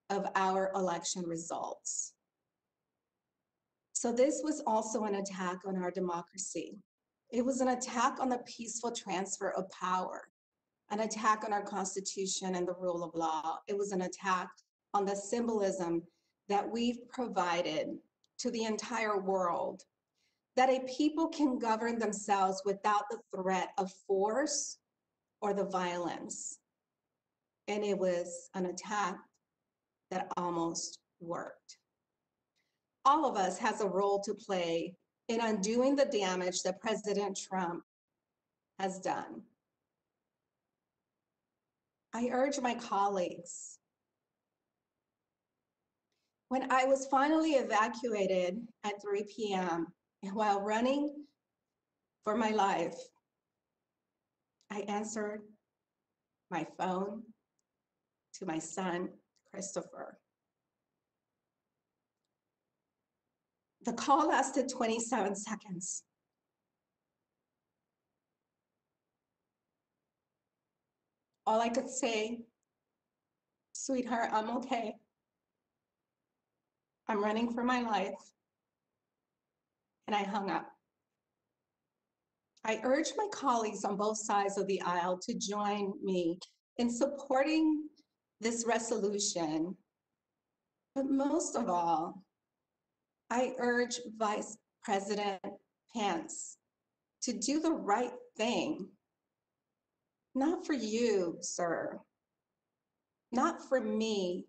of our election results. So this was also an attack on our democracy. It was an attack on the peaceful transfer of power, an attack on our Constitution and the rule of law. It was an attack on the symbolism that we've provided to the entire world, that a people can govern themselves without the threat of force or the violence. And it was an attack that almost worked. All of us has a role to play in undoing the damage that President Trump has done. I urge my colleagues, when I was finally evacuated at 3 p.m. and while running for my life, I answered my phone to my son, Christopher. The call lasted 27 seconds. All I could say, sweetheart, I'm okay. I'm running for my life. And I hung up. I urge my colleagues on both sides of the aisle to join me in supporting this resolution. But most of all, I urge Vice President Pence to do the right thing. Not for you, sir. Not for me.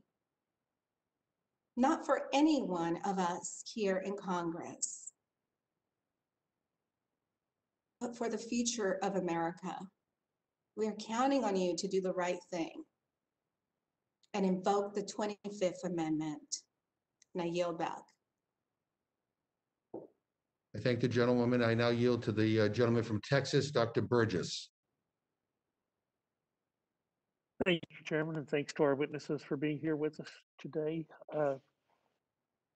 Not for any one of us here in Congress. But for the future of America. We are counting on you to do the right thing and invoke the 25th Amendment. And I yield back. I thank the gentlewoman. I now yield to the gentleman from Texas, Dr. Burgess. Thank you, Chairman, and thanks to our witnesses for being here with us today.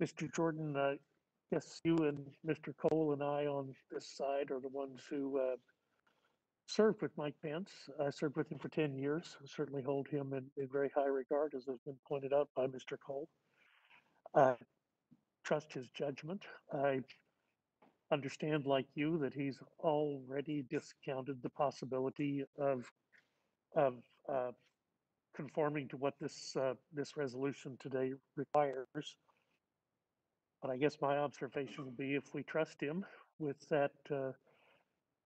Mr. Jordan, I guess you and Mr. Cole and I on this side are the ones who served with Mike Pence. I served with him for 10 years. I certainly hold him in very high regard, as has been pointed out by Mr. Cole. I trust his judgment. I understand, like you, that he's already discounted the possibility of conforming to what this resolution today requires. But I guess my observation would be, if we trust him with that,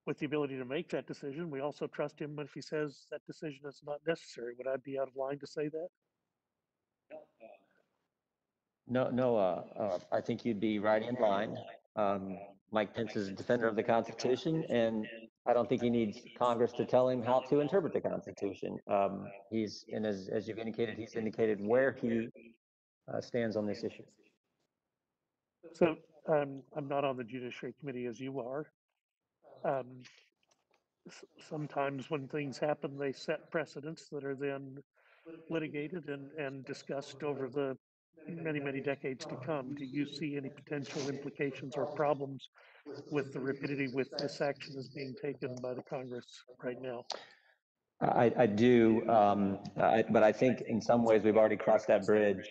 with the ability to make that decision, we also trust him if he says that decision is not necessary. Would I be out of line to say that? No, I think you'd be right in line. Mike Pence is a defender of the Constitution, and I don't think he needs Congress to tell him how to interpret the Constitution. And as you've indicated, he's indicated where he stands on this issue. So I'm not on the Judiciary Committee as you are. Sometimes when things happen, they set precedents that are then litigated and discussed over the many, many decades to come. Do you see any potential implications or problems with the rapidity with this action is being taken by the Congress right now? I do, but I think in some ways we've already crossed that bridge.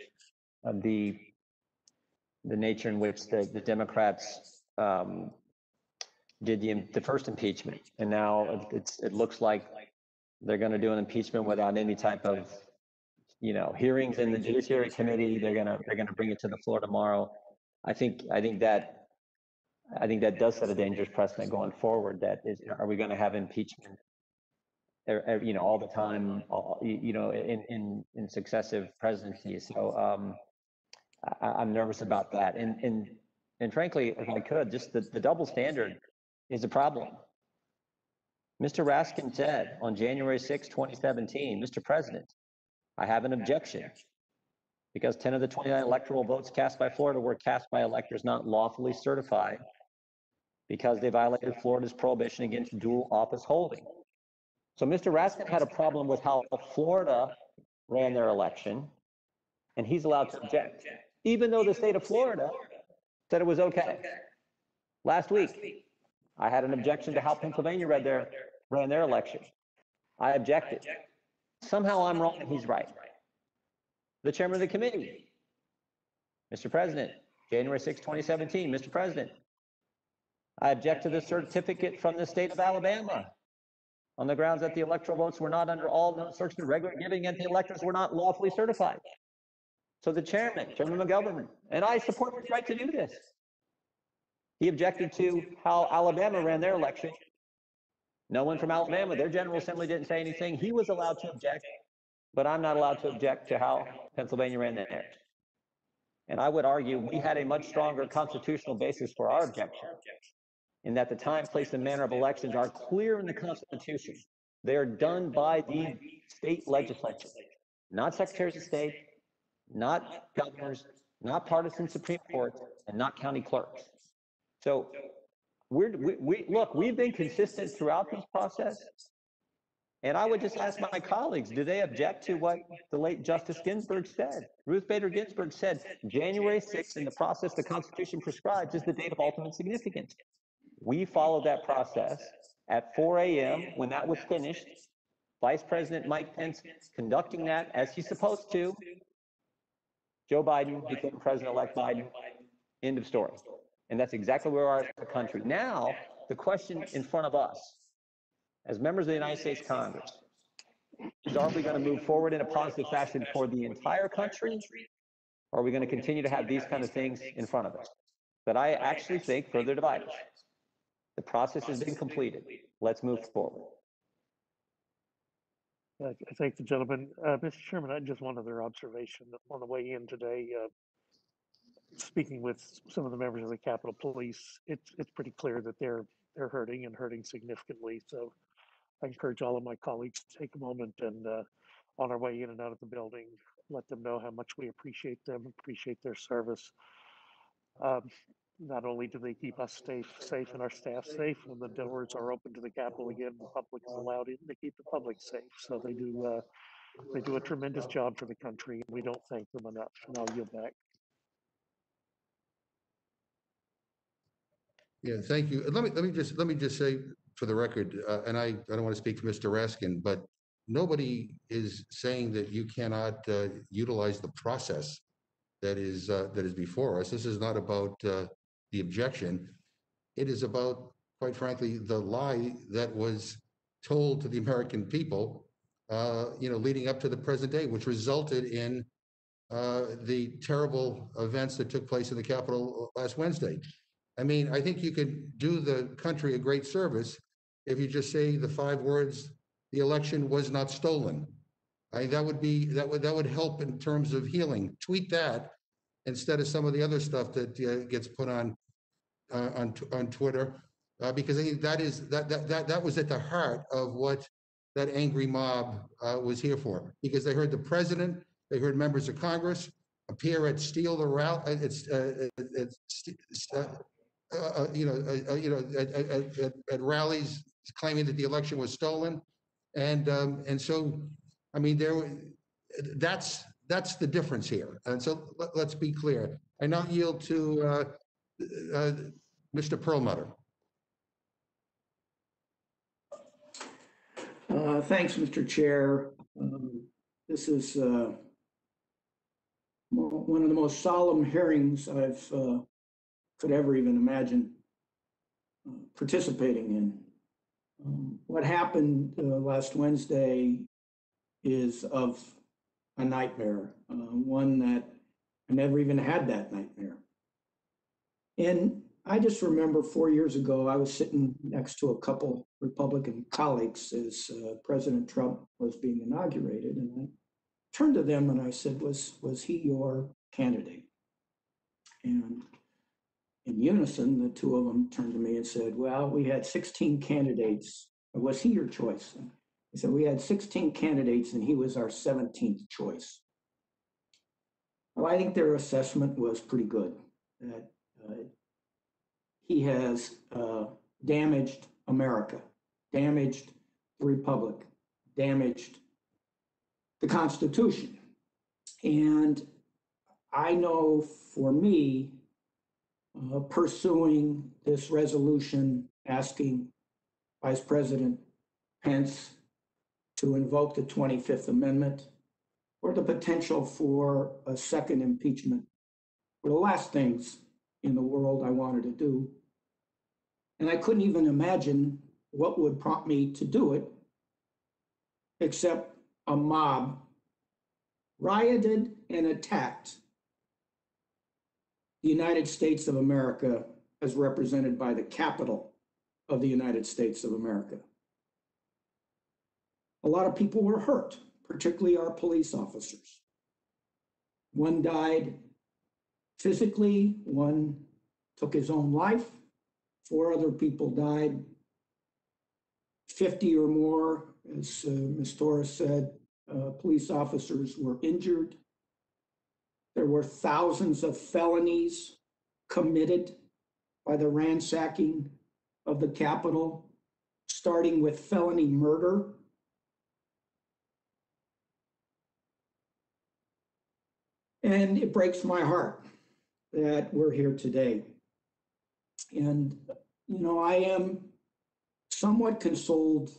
The nature in which the Democrats did the first impeachment, and now it looks like they're going to do an impeachment without any type of hearings in the Judiciary Committee. They're gonna bring it to the floor tomorrow. I think that does set a dangerous precedent going forward. That is, are we going to have impeachment all the time, in successive presidencies? So I'm nervous about that, and frankly, if I could, just the double standard is a problem. Mr. Raskin said on January 6, 2017, Mr. President, I have an objection because 10 of the 29 electoral votes cast by Florida were cast by electors not lawfully certified because they violated Florida's prohibition against dual office holding. So Mr. Raskin had a problem with how Florida ran their election, and he's allowed to object, even though the state of Florida said it was okay. Last week, I had an objection to how Pennsylvania ran their election. I objected. Somehow I'm wrong and he's right. The chairman of the committee. Mr. President, January 6, 2017, Mr. President, I object to the certificate from the state of Alabama on the grounds that the electoral votes were not under all known circumstances regular giving and the electors were not lawfully certified. So the Chairman McGovern, and I support his right to do this. He objected to how Alabama ran their election. No one from Alabama, their General Assembly didn't say anything. He was allowed to object, but I'm not allowed to object to how Pennsylvania ran theirs. And I would argue we had a much stronger constitutional basis for our objection, in that the time, place, and manner of elections are clear in the Constitution. They are done by the state legislature, not secretaries of state, not governors, not partisan Supreme Courts, and not county clerks. So look, we've been consistent throughout this process. And I would just ask my colleagues, do they object to what the late Justice Ginsburg said? Ruth Bader Ginsburg said, January 6th in the process the Constitution prescribes is the date of ultimate significance. We followed that process. At 4 a.m., when that was finished, Vice President Mike Pence conducting that as he's supposed to, Joe Biden became President-elect Biden. End of story. And that's exactly where we are as a country. Now, the question in front of us, as members of the United States Congress, is are we going to move forward in a positive fashion for the entire country, or are we going to continue to have these kind of things in front of us that I actually think further divide us? The process has been completed. Let's move forward. I thank the gentleman. Mr. Chairman, I just one other observation on the way in today. Speaking with some of the members of the Capitol Police, it's pretty clear that they're hurting and hurting significantly. So I encourage all of my colleagues to take a moment and on our way in and out of the building, let them know how much we appreciate them, appreciate their service. Not only do they keep us safe and our staff safe, when the doors are open to the Capitol again, the public is allowed in, they keep the public safe. So they do a tremendous job for the country, and we don't thank them enough. And I'll yield back. Yeah, thank you. Let me just say for the record, and I don't want to speak for Mr. Raskin, but nobody is saying that you cannot utilize the process that is before us. This is not about the objection. It is about, quite frankly, the lie that was told to the American people, leading up to the present day, which resulted in the terrible events that took place in the Capitol last Wednesday. I mean, I think you could do the country a great service if you just say the 5 words, the election was not stolen. That would help in terms of healing. Tweet that instead of some of the other stuff that gets put on Twitter, because I think that was at the heart of what that angry mob was here for. Because they heard the president, they heard members of Congress appear at at rallies claiming that the election was stolen, and so I mean that's the difference here. And so let's be clear. I now yield to Mr. Perlmutter. Thanks, Mr. Chair. This is one of the most solemn hearings I've could ever even imagine participating in. What happened last Wednesday is of a nightmare, one that I never even had that nightmare. And I just remember 4 years ago, I was sitting next to a couple Republican colleagues as President Trump was being inaugurated. And I turned to them and I said, was he your candidate? And in unison, the two of them turned to me and said, well, we had 16 candidates. Was he your choice? And he said, we had 16 candidates and he was our 17th choice. Well, I think their assessment was pretty good, that he has damaged America, damaged the Republic, damaged the Constitution. And I know for me, pursuing this resolution asking Vice President Pence to invoke the 25th Amendment or the potential for a second impeachment were the last things in the world I wanted to do. And I couldn't even imagine what would prompt me to do it, except a mob rioted and attacked the United States of America as represented by the Capitol of the United States of America. A lot of people were hurt, particularly our police officers. One died physically, one took his own life, 4 other people died, 50 or more, as Ms. Torres said, police officers were injured. There were thousands of felonies committed by the ransacking of the Capitol, starting with felony murder. And it breaks my heart that we're here today. And, you know, I am somewhat consoled,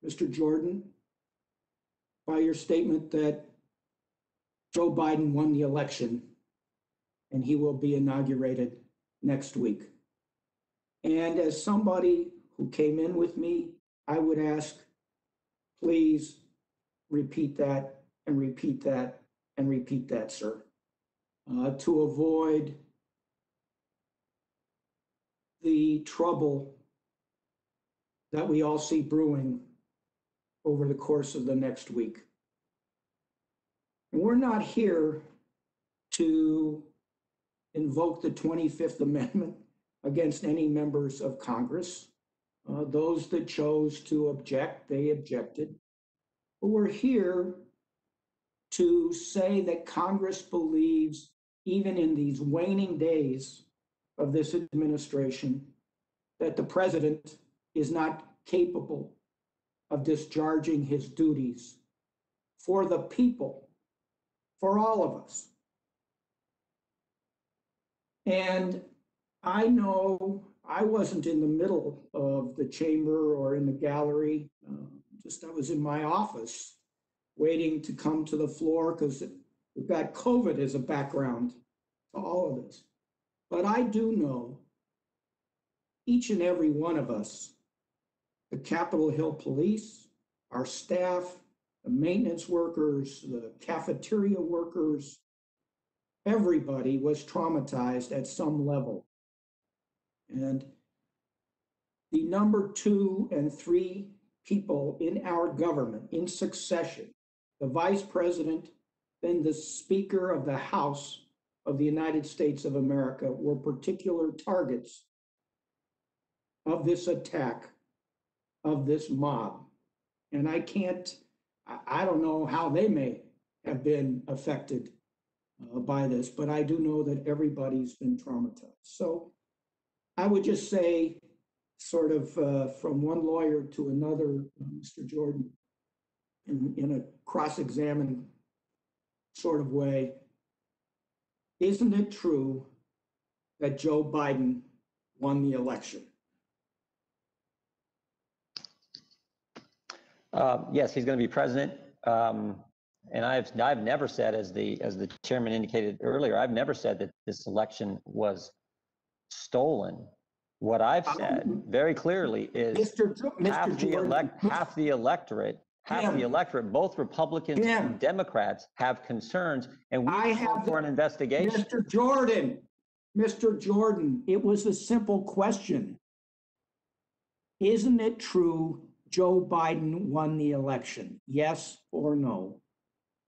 Mr. Jordan, by your statement that Joe Biden won the election and he will be inaugurated next week. And as somebody who came in with me, I would ask, please repeat that and repeat that and repeat that, sir, to avoid the trouble that we all see brewing over the course of the next week. And we're not here to invoke the 25th Amendment against any members of Congress. Those that chose to object, they objected. But we're here to say that Congress believes, even in these waning days of this administration, that the president is not capable of discharging his duties for the people, for all of us. And I know I wasn't in the middle of the chamber or in the gallery, I was in my office waiting to come to the floor because we've got COVID as a background to all of this. But I do know each and every one of us, the Capitol Hill Police, our staff, the maintenance workers, the cafeteria workers, everybody was traumatized at some level. And the number 2 and 3 people in our government in succession, the vice president, then the Speaker of the House of the United States of America, were particular targets of this attack, of this mob. And I don't know how they may have been affected by this, but I do know that everybody's been traumatized. So I would just say, sort of from one lawyer to another, Mr. Jordan, in a cross-examined sort of way, isn't it true that Joe Biden won the election? Yes, he's going to be president. And I've never said, as the chairman indicated earlier, I've never said that this election was stolen. What I've said very clearly is half the electorate, both Republicans and Democrats, have concerns, and we call for an investigation. Mr. Jordan, it was a simple question. Isn't it true Joe Biden won the election? Yes or no?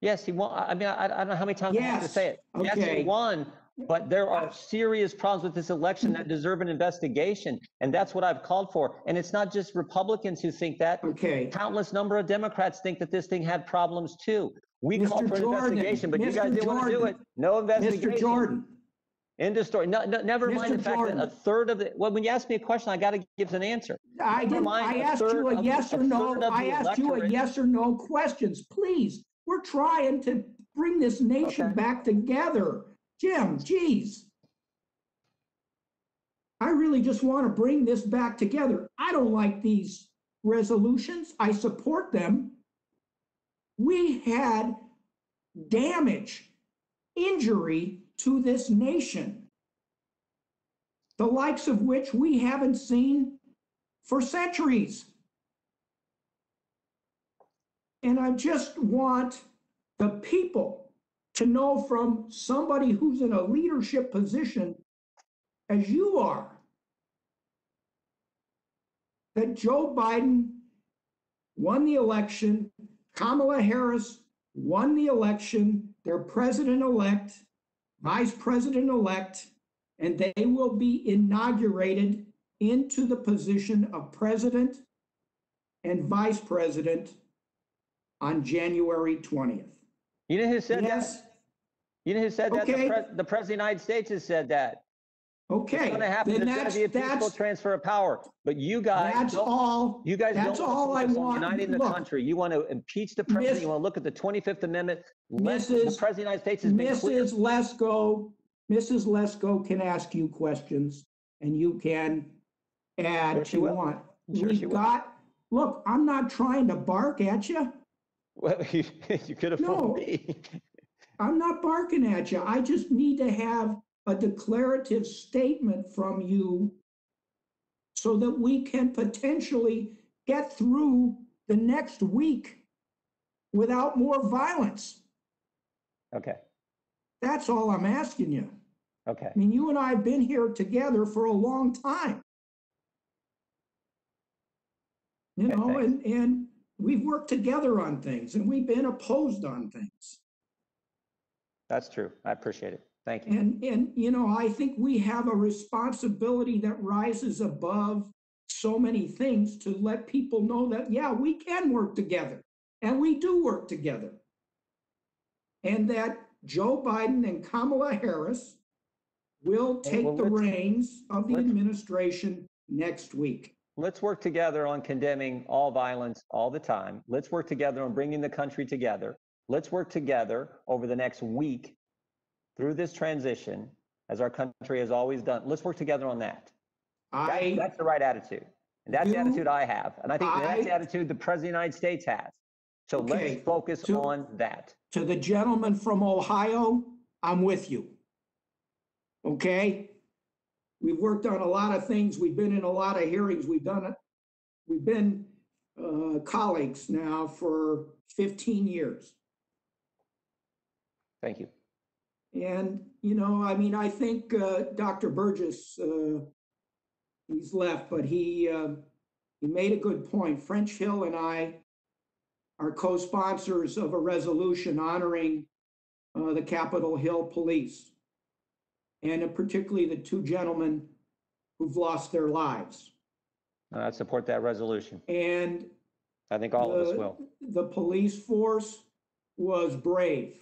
Yes, he won. I mean, I don't know how many times I have to say it. Okay. Yes, he won, but there are serious problems with this election that deserve an investigation, and that's what I've called for. And it's not just Republicans who think that. Okay. Countless number of Democrats think that this thing had problems too. We called for an investigation, but you guys didn't want to do it. No investigation. Mr. Jordan. End of story. No, never mind the fact that a third of the, well, when you ask me a question, I got to give an answer. I asked you a yes or no. I asked you a yes or no questions. Please, we're trying to bring this nation back together. Jim, geez. I really just want to bring this back together. I don't like these resolutions. I support them. We had damage, injury to this nation, the likes of which we haven't seen for centuries. And I just want the people to know from somebody who's in a leadership position, as you are, that Joe Biden won the election, Kamala Harris won the election, they're president-elect, vice president-elect, and they will be inaugurated into the position of president and vice president on January 20th. You know who said Yes. that? You know who said Okay. that? The President of the United States has said that. Okay. It's going to happen. Then There's going to be a peaceful transfer of power. But you guys, that's all. you guys That's don't all I focus on want. uniting the Look, country. You want to impeach the president. Miss- You want to look at the 25th Amendment. The Mrs. President of the United States has been clear. Mrs. Lesko can ask you questions and you can add Sure if she you will. want. Sure she We've will. got, look, I'm not trying to bark at you. Well, you could have No. fooled me. I'm not barking at you. I just need to have a declarative statement from you so that we can potentially get through the next week without more violence. Okay. That's all I'm asking you. Okay. I mean, you and I have been here together for a long time. You Okay, know, thanks. and we've worked together on things and we've been opposed on things. That's true. I appreciate it. Thank you. And you know, I think we have a responsibility that rises above so many things to let people know that, yeah, we can work together and we do work together. And that Joe Biden and Kamala Harris will take well, the reins of the let's- administration next week. Let's work together on condemning all violence all the time. Let's work together on bringing the country together. Let's work together over the next week through this transition, as our country has always done. Let's work together on that. That's the right attitude. And that's the attitude I have. And I think that's the attitude the President of the United States has. So Okay, let's focus on that. To the gentleman from Ohio, I'm with you. Okay? We've worked on a lot of things. We've been in a lot of hearings. We've been colleagues now for 15 years. Thank you. And, you know, I mean, I think Dr. Burgess, he's left, but he made a good point. French Hill and I are co-sponsors of a resolution honoring the Capitol Hill police, and particularly the two gentlemen who've lost their lives. I support that resolution. And I think all of us will. the police force was brave.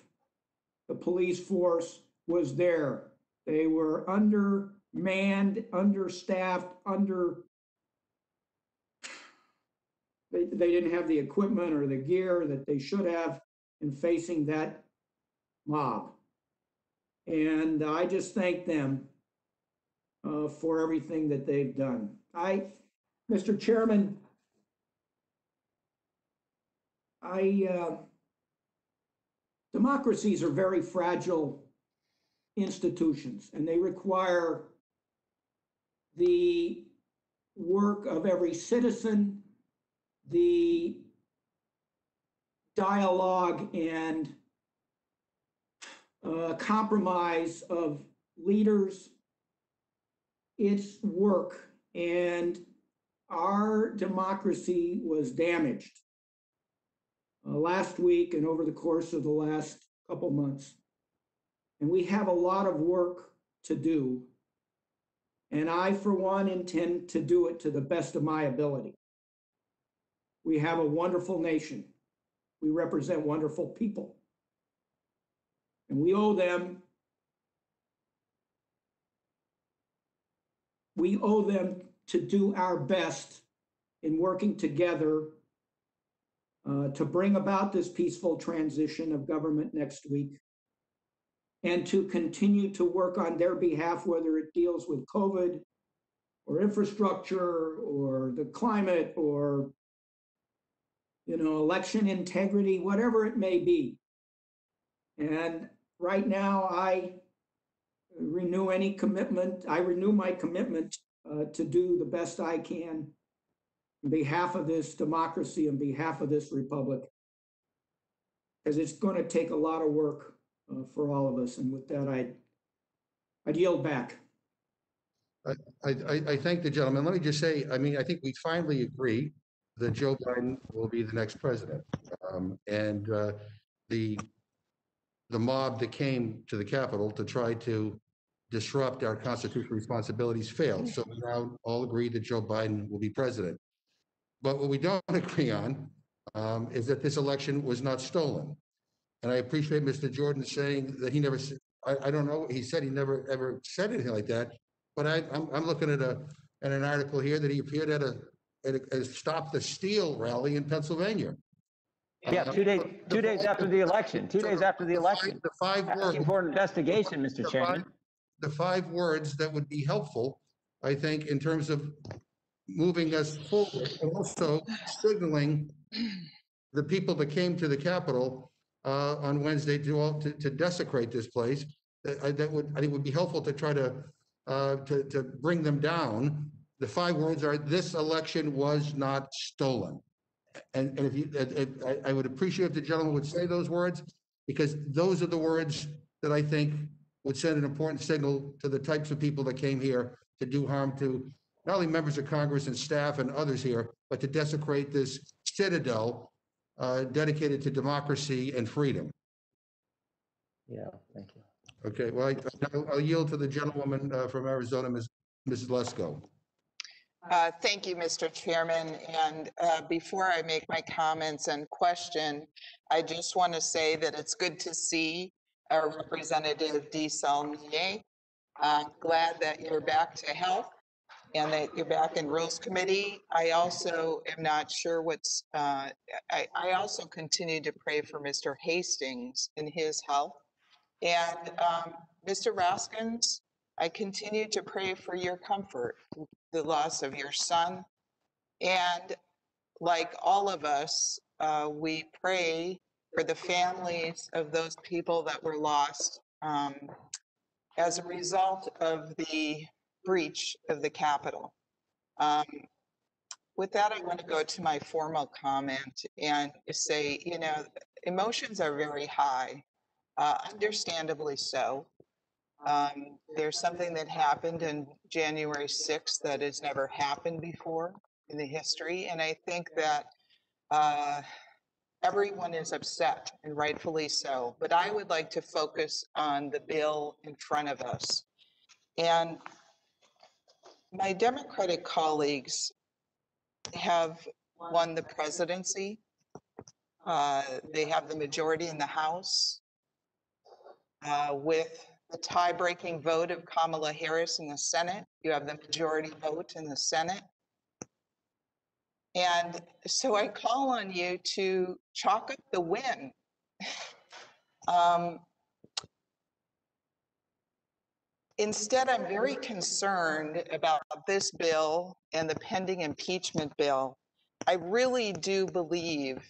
The police force was there. They were undermanned, understaffed, they didn't have the equipment or the gear that they should have in facing that mob. And I just thank them for everything that they've done. Mr. Chairman, democracies are very fragile institutions, and they require the work of every citizen, the dialogue and compromise of leaders. It's work, and our democracy was damaged last week and over the course of the last couple months. And we have a lot of work to do. And I, for one, intend to do it to the best of my ability. We have a wonderful nation. We represent wonderful people. And we owe them to do our best in working together to bring about this peaceful transition of government next week, and to continue to work on their behalf, whether it deals with COVID or infrastructure or the climate or, you know, election integrity, whatever it may be. And right now, I renew my commitment to do the best I can on behalf of this democracy, on behalf of this republic, because it's going to take a lot of work for all of us. And with that, I'd yield back. I thank the gentleman. Let me just say, I mean, I think we finally agree that Joe Biden will be the next president. And the mob that came to the Capitol to try to disrupt our constitutional responsibilities failed. So we now all agree that Joe Biden will be president. But what we don't agree on is that this election was not stolen. And I appreciate Mr. Jordan saying that he never, I don't know, he said he never ever said anything like that. But I'm looking at an article here that he appeared at a Stop the Steal rally in Pennsylvania. Yeah, 2 days after the election. 2 days after the election. The five words asking for an investigation, Mr. Chairman. The 5 words that would be helpful, I think, in terms of moving us forward, and also signaling the people that came to the Capitol on Wednesday to desecrate this place. That would, I think, would be helpful to try to bring them down. The 5 words are: "This election was not stolen." And if you, I would appreciate if the gentleman would say those words, because those are the words that I think would send an important signal to the types of people that came here to do harm to not only members of Congress and staff and others here, but to desecrate this citadel dedicated to democracy and freedom. Yeah, thank you. Okay, well, I'll yield to the gentlewoman from Arizona, Mrs. Lesko. Thank you, Mr. Chairman. And before I make my comments and question, I just want to say that it's good to see Representative DeSaulnier. I'm glad that you're back to health and that you're back in Rules Committee. I also am not sure what's, I also continue to pray for Mr. Hastings in his health. And Mr. Raskins, I continue to pray for your comfort, the loss of your son. And like all of us, we pray for the families of those people that were lost as a result of the breach of the Capitol. With that, I want to go to my formal comment and say, you know, emotions are very high, understandably so. There's something that happened in January 6th that has never happened before in the history. And I think that everyone is upset, and rightfully so. But I would like to focus on the bill in front of us. And my Democratic colleagues have won the presidency. They have the majority in the House with the tie-breaking vote of Kamala Harris in the Senate. You have the majority vote in the Senate. And so I call on you to chalk up the win. Instead, I'm very concerned about this bill and the pending impeachment bill. I really do believe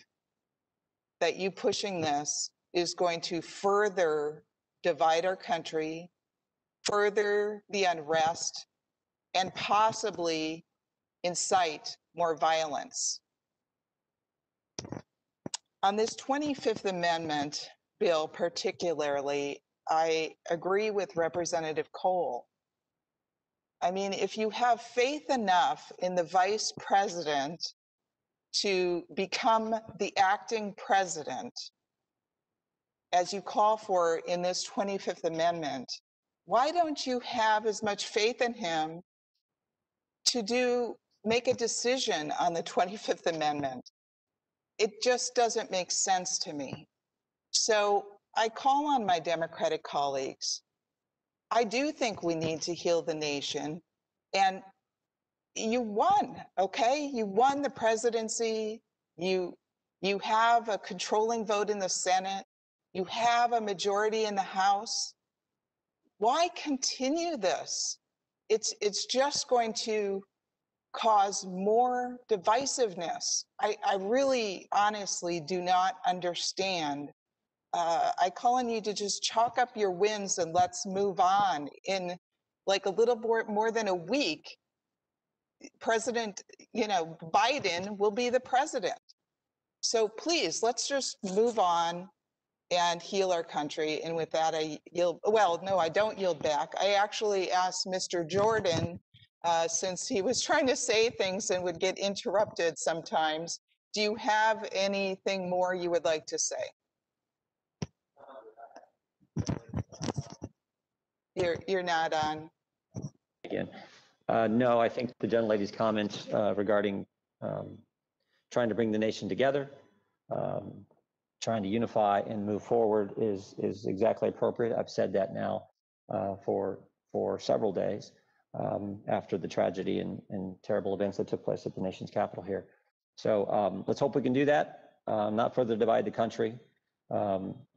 that you pushing this is going to further divide our country, further the unrest, and possibly incite more violence. On this 25th Amendment bill particularly, I agree with Representative Cole. I mean, if you have faith enough in the vice president to become the acting president, as you call for in this 25th Amendment, why don't you have as much faith in him to make a decision on the 25th Amendment? It just doesn't make sense to me. So I call on my Democratic colleagues. I do think we need to heal the nation. And you won, okay? You won the presidency. You have a controlling vote in the Senate. You have a majority in the House. Why continue this? It's just going to cause more divisiveness. I really honestly do not understand I call on you to just chalk up your wins and let's move on. In like a little more than a week, President, Biden will be the president. So please, let's just move on and heal our country. And with that, I yield. Well, no, I don't yield back. I actually asked Mr. Jordan, since he was trying to say things and would get interrupted sometimes, do you have anything more you would like to say? You're not on. Again, no, I think the gentlelady's comments regarding trying to bring the nation together, trying to unify and move forward is exactly appropriate. I've said that now for several days after the tragedy and terrible events that took place at the nation's capital here. So let's hope we can do that, not further divide the country.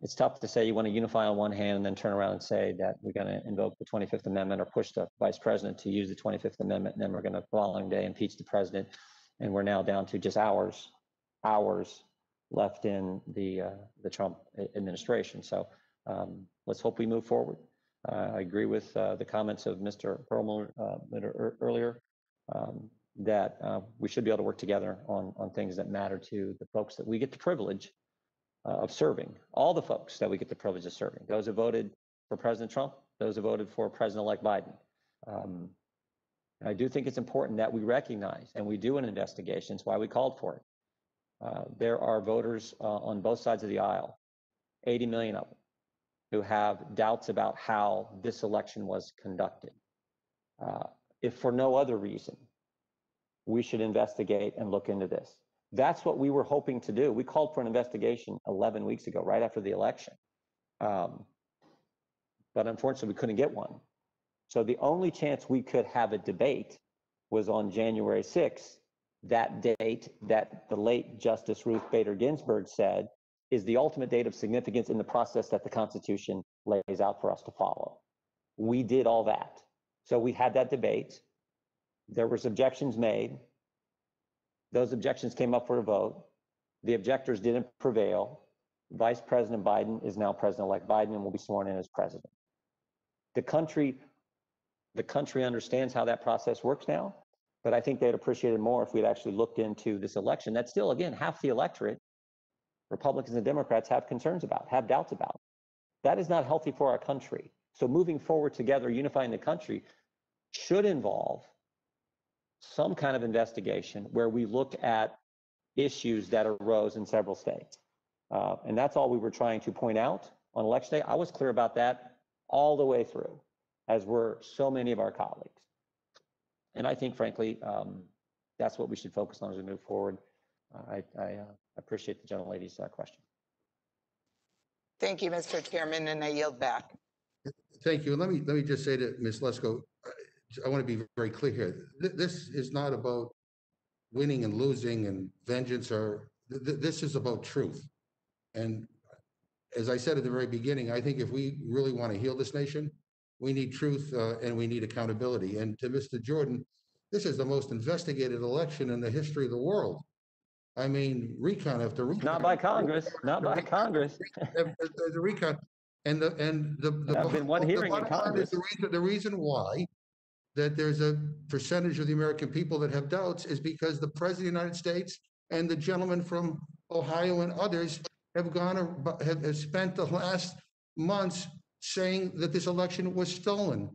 It's tough to say you want to unify on one hand and then turn around and say that we're going to invoke the 25th Amendment or push the vice president to use the 25th Amendment, and then we're going to the following day impeach the president. And we're now down to just hours left in the Trump administration. So let's hope we move forward. I agree with the comments of Mr. Perlmutter earlier that we should be able to work together on things that matter to the folks that we get the privilege of serving, all the folks that we get the privilege of serving, those who voted for President Trump, those who voted for President-elect Biden. I do think it's important that we recognize, and we do an investigation, it's why we called for it. There are voters on both sides of the aisle, 80 million of them, who have doubts about how this election was conducted. If for no other reason, we should investigate and look into this. That's what we were hoping to do. We called for an investigation 11 weeks ago, right after the election. But unfortunately, we couldn't get one. So the only chance we could have a debate was on January 6th, that date that the late Justice Ruth Bader Ginsburg said is the ultimate date of significance in the process that the Constitution lays out for us to follow. We did all that. So we had that debate. There was objections made. Those objections came up for a vote. The objectors didn't prevail. Vice President Biden is now President-elect Biden and will be sworn in as president. The country understands how that process works now, but I think they'd appreciate it more if we'd actually looked into this election. That's still, again, half the electorate, Republicans and Democrats, have concerns about, have doubts about. That is not healthy for our country. So moving forward together, unifying the country, should involve some kind of investigation where we look at issues that arose in several states. And that's all we were trying to point out on election day. I was clear about that all the way through, as were so many of our colleagues. And I think, frankly, that's what we should focus on as we move forward. I appreciate the gentlelady's question. Thank you, Mr. Chairman, and I yield back. Thank you. Let me just say to Ms. Lesko, I want to be very clear here. This is not about winning and losing and vengeance, or this is about truth. And as I said at the very beginning, I think if we really want to heal this nation, we need truth and we need accountability. And to Mr. Jordan, this is the most investigated election in the history of the world. I mean, recount after recount. Not by Congress, not by Congress. The recount. And I've been one hearing in Congress. The reason why that there's a percentage of the American people that have doubts is because the President of the United States and the gentleman from Ohio and others have spent the last months saying that this election was stolen.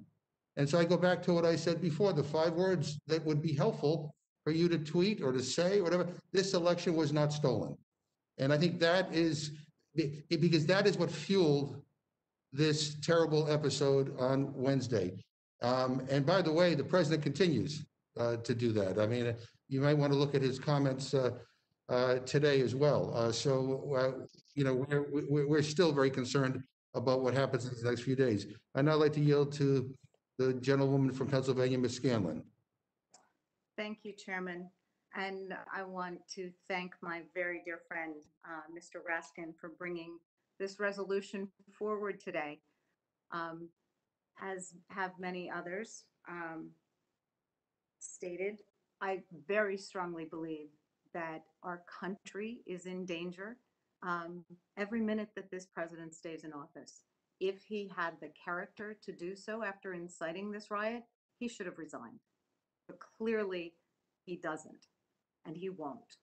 And so I go back to what I said before, the 5 words that would be helpful for you to tweet or to say, whatever. This election was not stolen. And I think that is, because that is what fueled this terrible episode on Wednesday. And by the way, the president continues to do that. I mean, you might want to look at his comments today as well. You know, we're still very concerned about what happens in the next few days. I'd now like to yield to the gentlewoman from Pennsylvania, Ms. Scanlon. Thank you, Chairman. And I want to thank my very dear friend, Mr. Raskin, for bringing this resolution forward today. As have many others stated, I very strongly believe that our country is in danger every minute that this president stays in office. If he had the character to do so after inciting this riot, he should have resigned. But clearly, he doesn't, and he won't.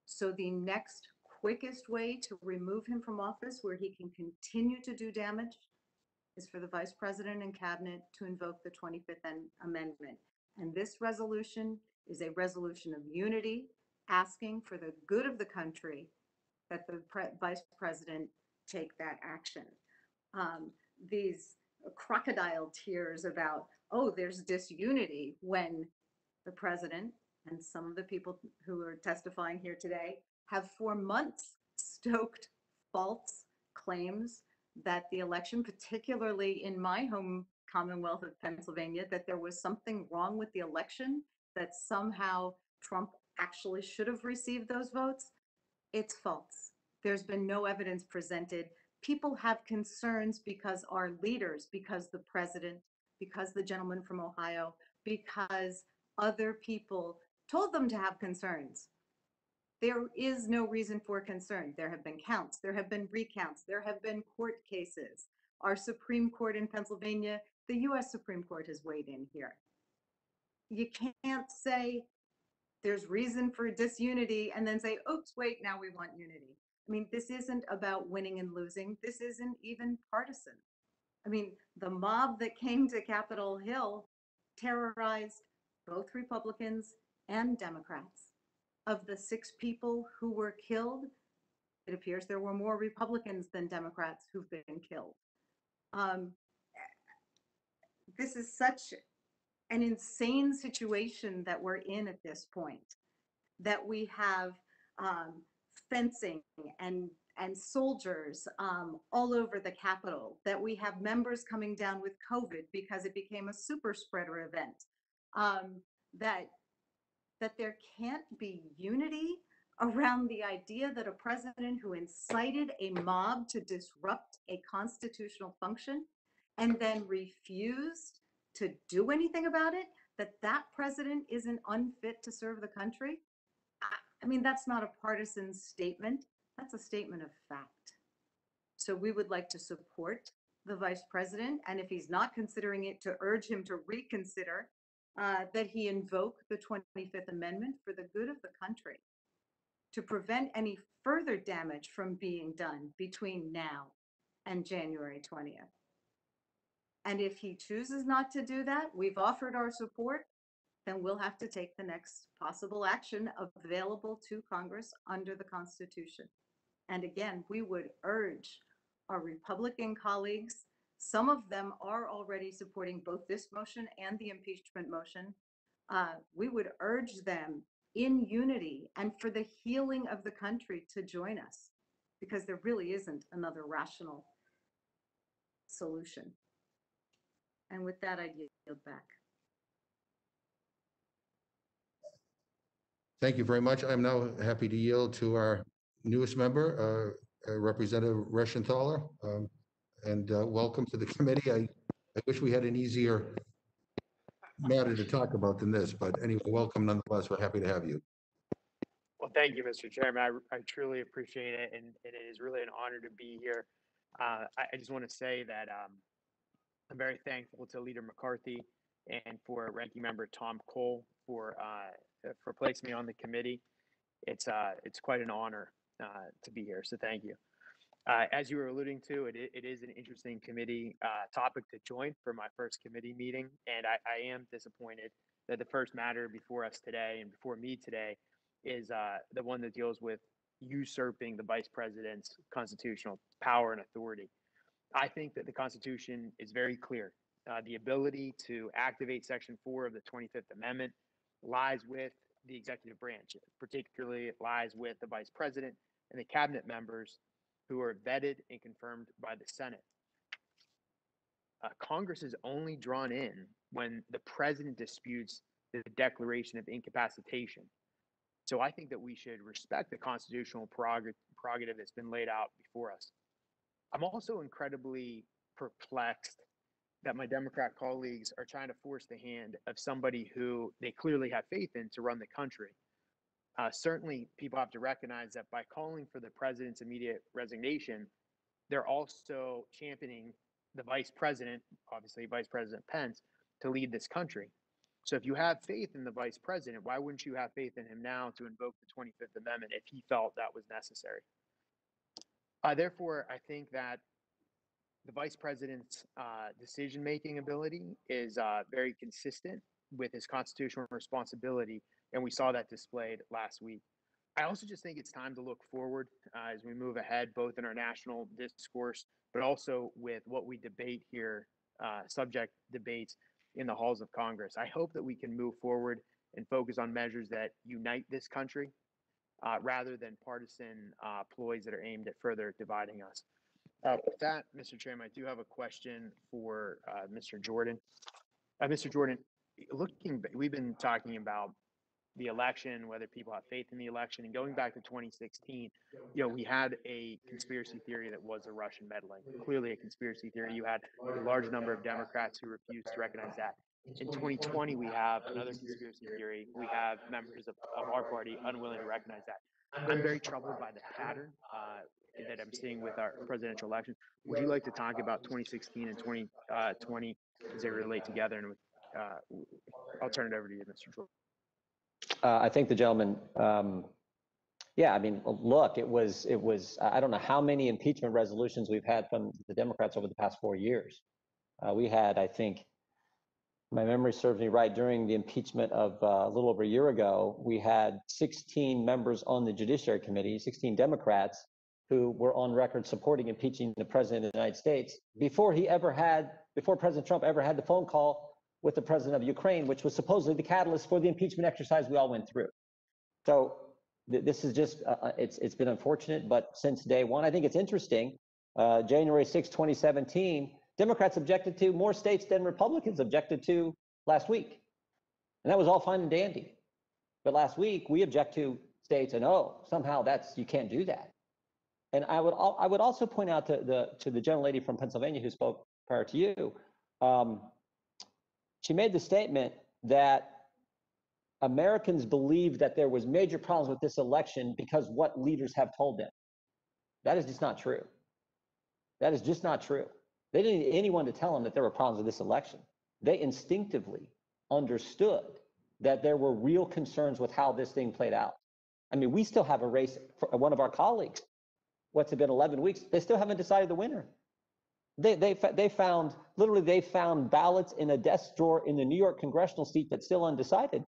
So the next quickest way to remove him from office where he can continue to do damage is for the vice president and cabinet to invoke the 25th Amendment. And this resolution is a resolution of unity, asking for the good of the country that the vice president take that action. These crocodile tears about, oh, there's disunity, when the president and some of the people who are testifying here today have for months stoked false claims that the election, particularly in my home Commonwealth of Pennsylvania, that there was something wrong with the election, that somehow Trump actually should have received those votes. It's false. There's been no evidence presented. People have concerns because our leaders, because the president, because the gentleman from Ohio, because other people told them to have concerns. There is no reason for concern. There have been counts, there have been recounts, there have been court cases. Our Supreme Court in Pennsylvania, the US Supreme Court has weighed in here. You can't say there's reason for disunity and then say, oops, wait, now we want unity. I mean, this isn't about winning and losing. This isn't even partisan. I mean, the mob that came to Capitol Hill terrorized both Republicans and Democrats. Of the 6 people who were killed, it appears there were more Republicans than Democrats who've been killed. This is such an insane situation that we're in at this point, that we have fencing and soldiers all over the Capitol, that we have members coming down with COVID because it became a super spreader event, that there can't be unity around the idea that a president who incited a mob to disrupt a constitutional function and then refused to do anything about it, that president isn't unfit to serve the country. I mean, that's not a partisan statement. That's a statement of fact. So we would like to support the vice president, and if he's not considering it, to urge him to reconsider that he invoke the 25th Amendment for the good of the country, to prevent any further damage from being done between now and January 20th. And if he chooses not to do that, we've offered our support, then we'll have to take the next possible action available to Congress under the Constitution. And again, we would urge our Republican colleagues, some of them are already supporting both this motion and the impeachment motion. We would urge them in unity and for the healing of the country to join us, because there really isn't another rational solution. And with that, I yield back. Thank you very much. I'm now happy to yield to our newest member, Representative Reschenthaler. And welcome to the committee. I wish we had an easier matter to talk about than this, but anyway, welcome nonetheless. We're happy to have you. Well, thank you, Mr. Chairman. I truly appreciate it, and it is really an honor to be here. I just want to say that I'm very thankful to Leader McCarthy and for Ranking Member Tom Cole for placing me on the committee. It's quite an honor to be here, so thank you. As you were alluding to, it is an interesting committee topic to join for my first committee meeting, and I am disappointed that the first matter before us today and before me today is the one that deals with usurping the vice president's constitutional power and authority. I think that the Constitution is very clear. The ability to activate Section 4 of the 25th Amendment lies with the executive branch. Particularly, it lies with the vice president and the cabinet members who are vetted and confirmed by the Senate. Congress is only drawn in when the president disputes the declaration of incapacitation. So I think that we should respect the constitutional prerogative that's been laid out before us. I'm also incredibly perplexed that my Democrat colleagues are trying to force the hand of somebody who they clearly have faith in to run the country. Certainly, people have to recognize that by calling for the president's immediate resignation, they're also championing the vice president, obviously Vice President Pence, to lead this country. So if you have faith in the vice president, why wouldn't you have faith in him now to invoke the 25th Amendment if he felt that was necessary? Therefore, I think that the vice president's decision-making ability is very consistent with his constitutional responsibility, and we saw that displayed last week. I also just think it's time to look forward as we move ahead, both in our national discourse, but also with what we debate here, subject debates in the halls of Congress. I hope that we can move forward and focus on measures that unite this country rather than partisan ploys that are aimed at further dividing us. With that, Mr. Chairman, I do have a question for Mr. Jordan. Mr. Jordan, we've been talking about the election, whether people have faith in the election, and going back to 2016, we had a conspiracy theory that was a Russian meddling. Clearly a conspiracy theory. You had a large number of Democrats who refused to recognize that. In 2020, we have another conspiracy theory. We have members of our party unwilling to recognize that. I'm very troubled by the pattern that I'm seeing with our presidential election. Would you like to talk about 2016 and 2020 as they relate together? And I'll turn it over to you, Mr. Jordan. I think the gentleman, yeah, I mean, look, it was, I don't know how many impeachment resolutions we've had from the Democrats over the past 4 years. We had, I think, my memory serves me right, during the impeachment of a little over a year ago, we had 16 members on the Judiciary Committee, 16 Democrats, who were on record supporting impeaching the President of the United States before President Trump ever had the phone call with the president of Ukraine, which was supposedly the catalyst for the impeachment exercise we all went through. So this is just, it's been unfortunate, but since day one, I think it's interesting. January 6, 2017, Democrats objected to more states than Republicans objected to last week. And that was all fine and dandy. But last week, we object to states, and somehow you can't do that. And I would also point out to the gentlelady from Pennsylvania who spoke prior to you, she made the statement that Americans believed that there was major problems with this election because what leaders have told them. That is just not true. That is just not true. They didn't need anyone to tell them that there were problems with this election. They instinctively understood that there were real concerns with how this thing played out. I mean, we still have a race for one of our colleagues. What's it been, 11 weeks? They still haven't decided the winner. They found ballots in a desk drawer in the New York congressional seat that's still undecided.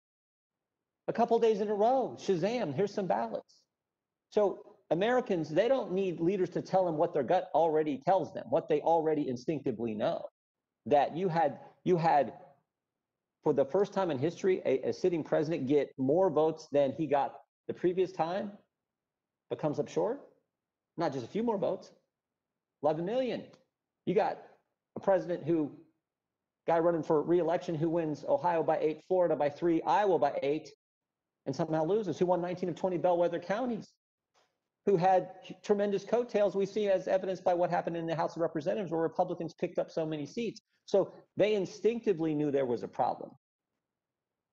A couple days in a row, Shazam, here's some ballots. So Americans, they don't need leaders to tell them what their gut already tells them, what they already instinctively know. That you had, for the first time in history, a sitting president get more votes than he got the previous time, but comes up short. Not just a few more votes, 11 million. You got a president guy running for re-election who wins Ohio by 8, Florida by 3, Iowa by 8, and somehow loses, who won 19 of 20 bellwether counties, who had tremendous coattails we see as evidenced by what happened in the House of Representatives where Republicans picked up so many seats. So they instinctively knew there was a problem.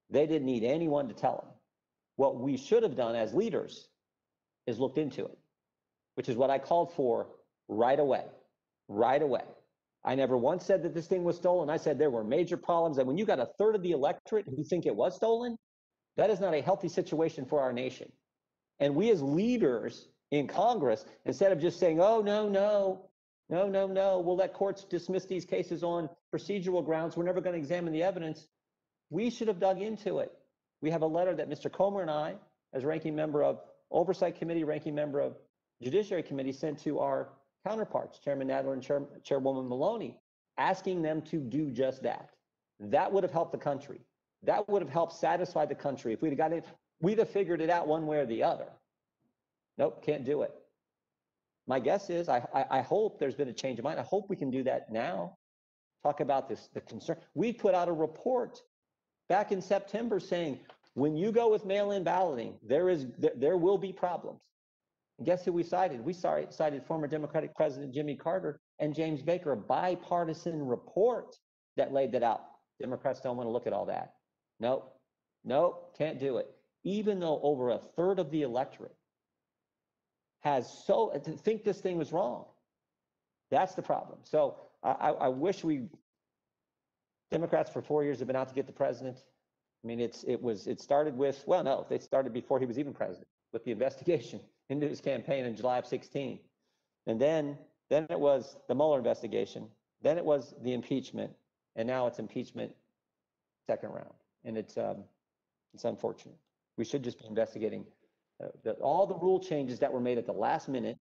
They didn't need anyone to tell them. What we should have done as leaders is looked into it, which is what I called for right away. Right away. I never once said that this thing was stolen. I said there were major problems. And when you got a third of the electorate who think it was stolen, that is not a healthy situation for our nation. And we as leaders in Congress, instead of just saying, oh, no, we'll let courts dismiss these cases on procedural grounds, we're never going to examine the evidence, we should have dug into it. We have a letter that Mr. Comer and I, as ranking member of Oversight Committee, ranking member of Judiciary Committee, sent to our counterparts, Chairman Nadler and Chairwoman Maloney, asking them to do just that. That would have helped the country. That would have helped satisfy the country. If we'd have got it, we'd have figured it out one way or the other. Nope, can't do it. My guess is, I hope there's been a change of mind. I hope we can do that now. Talk about this, the concern. We put out a report back in September saying, when you go with mail-in balloting, there will be problems. And guess who we cited? We cited former Democratic President Jimmy Carter and James Baker, a bipartisan report that laid that out. Democrats don't want to look at all that. Nope, can't do it. even though over a third of the electorate has to think this thing was wrong. That's the problem. So I wish Democrats for 4 years have been out to get the president. I mean, it started with, well, no, they started before he was even president with the investigation into his campaign in July of 16. And then it was the Mueller investigation. Then it was the impeachment. And now it's impeachment second round. And it's unfortunate. We should just be investigating all the rule changes that were made at the last minute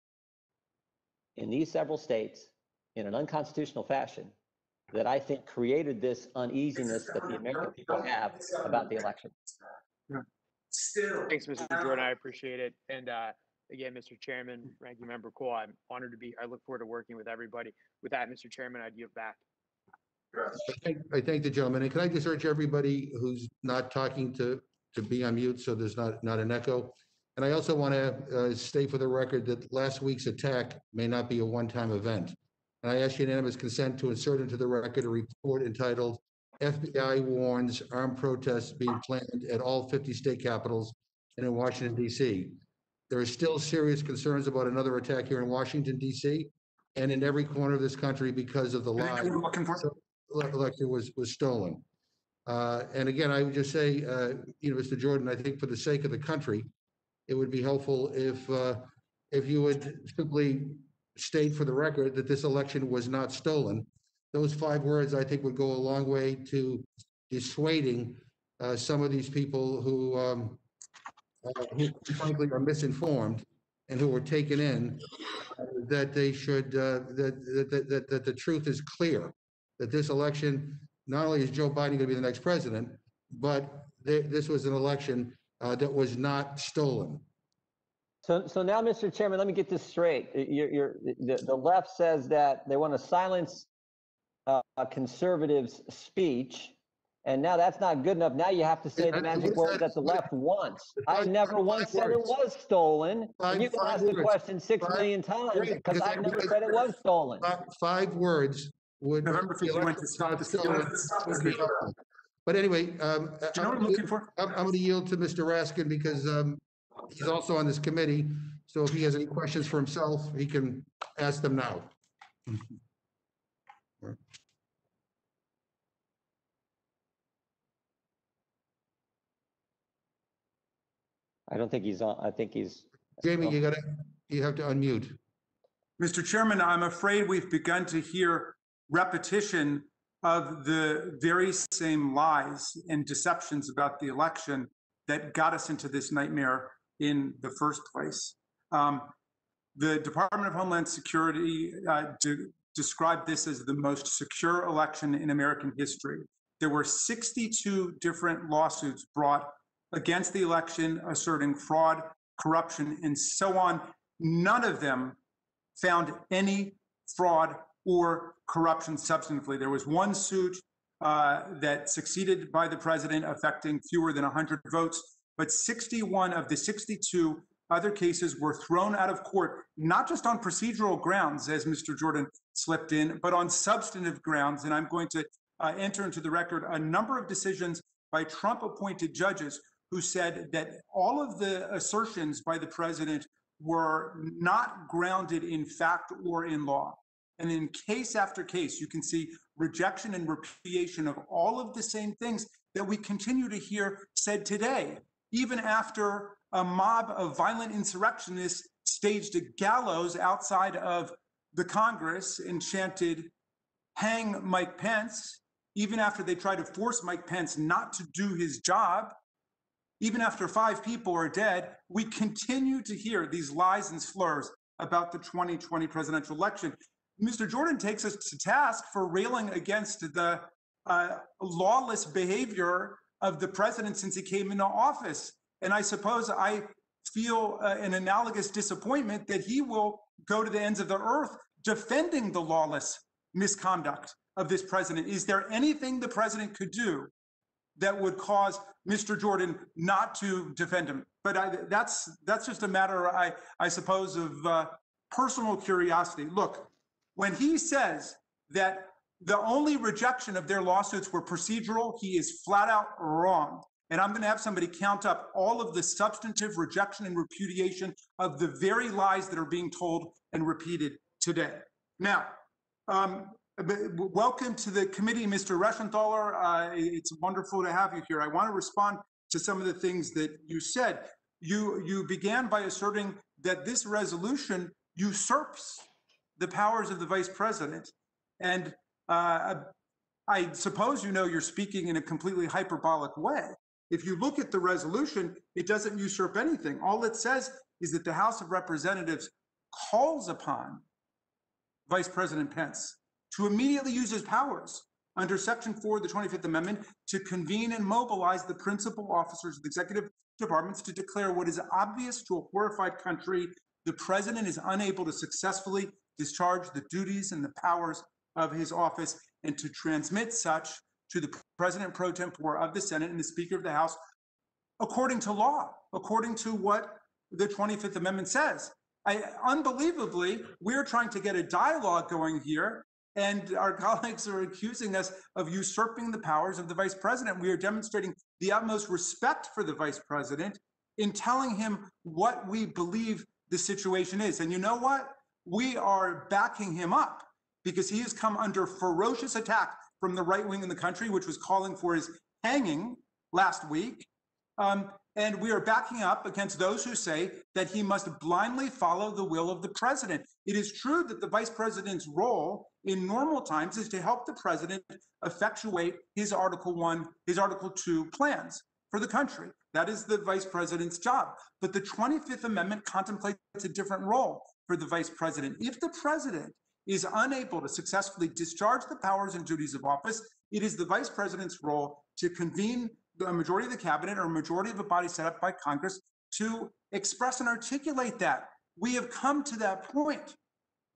in these several states in an unconstitutional fashion that I think created this uneasiness that the American people have about the election. Thanks, Mr. Jordan. I appreciate it. And again, Mr. Chairman, Ranking Member Cole, I'm honored to be here. I look forward to working with everybody. With that, Mr. Chairman, I yield back. I thank the gentleman. And can I just urge everybody who's not talking to be on mute so there's not an echo? And I also want to state for the record that last week's attack may not be a one-time event. And I ask unanimous consent to insert into the record a report entitled FBI warns armed protests being planned at all 50 state capitals and in Washington, D.C. There are still serious concerns about another attack here in Washington, D.C. and in every corner of this country because of the lie elector was stolen. And again, I would just say, Mr. Jordan, I think for the sake of the country, it would be helpful if you would simply state for the record that this election was not stolen. Those 5 words, I think, would go a long way to dissuading some of these people who frankly are misinformed and who were taken in, that they should, that the truth is clear, that this election, not only is Joe Biden going to be the next president, but this was an election that was not stolen. So now, Mr. Chairman, let me get this straight. The left says that they want to silence a conservative's speech, and now that's not good enough. Now you have to say the magic word that the left wants. I never once said it was stolen. And you can ask the question 6 million times because I never said it was stolen. 5 words would. November 5th, you went to stop the But anyway, do you know what I'm looking for? I'm going to yield to Mr. Raskin because he's also on this committee. So if he has any questions for himself, he can ask them now. I don't think he's on. I think he's. Jamie, you have to unmute. Mr. Chairman, I'm afraid we've begun to hear repetition of the very same lies and deceptions about the election that got us into this nightmare in the first place. The Department of Homeland Security described this as the most secure election in American history. There were 62 different lawsuits brought against the election, asserting fraud, corruption, and so on. None of them found any fraud or corruption substantively. There was one suit that succeeded by the president, affecting fewer than 100 votes, but 61 of the 62 other cases were thrown out of court, not just on procedural grounds, as Mr. Jordan slipped in, but on substantive grounds. And I'm going to enter into the record a number of decisions by Trump-appointed judges who said that all of the assertions by the president were not grounded in fact or in law. And in case after case, you can see rejection and repudiation of all of the same things that we continue to hear said today, even after a mob of violent insurrectionists staged a gallows outside of the Congress and chanted, "Hang Mike Pence," even after they tried to force Mike Pence not to do his job. Even after 5 people are dead, we continue to hear these lies and slurs about the 2020 presidential election. Mr. Jordan takes us to task for railing against the lawless behavior of the president since he came into office. And I suppose I feel an analogous disappointment that he will go to the ends of the earth defending the lawless misconduct of this president. Is there anything the president could do that would cause Mr. Jordan not to defend him? But that's just a matter, I suppose, of personal curiosity. Look, when he says that the only rejection of their lawsuits were procedural, he is flat out wrong. And I'm going to have somebody count up all of the substantive rejection and repudiation of the very lies that are being told and repeated today. Now, welcome to the committee, Mr. Reschenthaler. It's wonderful to have you here. I want to respond to some of the things that you said. You began by asserting that this resolution usurps the powers of the vice president. And I suppose you know you're speaking in a completely hyperbolic way. If you look at the resolution, it doesn't usurp anything. All it says is that the House of Representatives calls upon Vice President Pence to immediately use his powers under Section 4 of the 25th Amendment to convene and mobilize the principal officers of the executive departments to declare what is obvious to a horrified country: the president is unable to successfully discharge the duties and the powers of his office, and to transmit such to the President pro tempore of the Senate and the Speaker of the House according to law, according to what the 25th Amendment says. Unbelievably, we're trying to get a dialogue going here, and our colleagues are accusing us of usurping the powers of the vice president. We are demonstrating the utmost respect for the vice president in telling him what we believe the situation is. And you know what? We are backing him up because he has come under ferocious attack from the right wing in the country, which was calling for his hanging last week. And we are backing up against those who say that he must blindly follow the will of the president. It is true that the vice president's role in normal times is to help the president effectuate his Article 1, his Article 2 plans for the country. That is the vice president's job. But the 25th Amendment contemplates a different role for the vice president. If the president is unable to successfully discharge the powers and duties of office, it is the vice president's role to convene a majority of the cabinet or a majority of a body set up by Congress to express and articulate that. We have come to that point,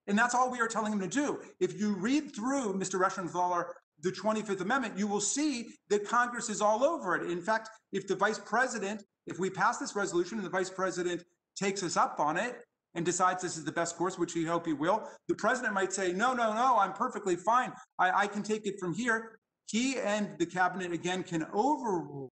and that's all we are telling him to do. If you read through, Mr. Reschenthaler, the 25th Amendment, you will see that Congress is all over it. In fact, if the vice president, if we pass this resolution and the vice president takes us up on it and decides this is the best course, which we hope he will, the president might say, no, I'm perfectly fine. I can take it from here. He and the cabinet, again, can overrule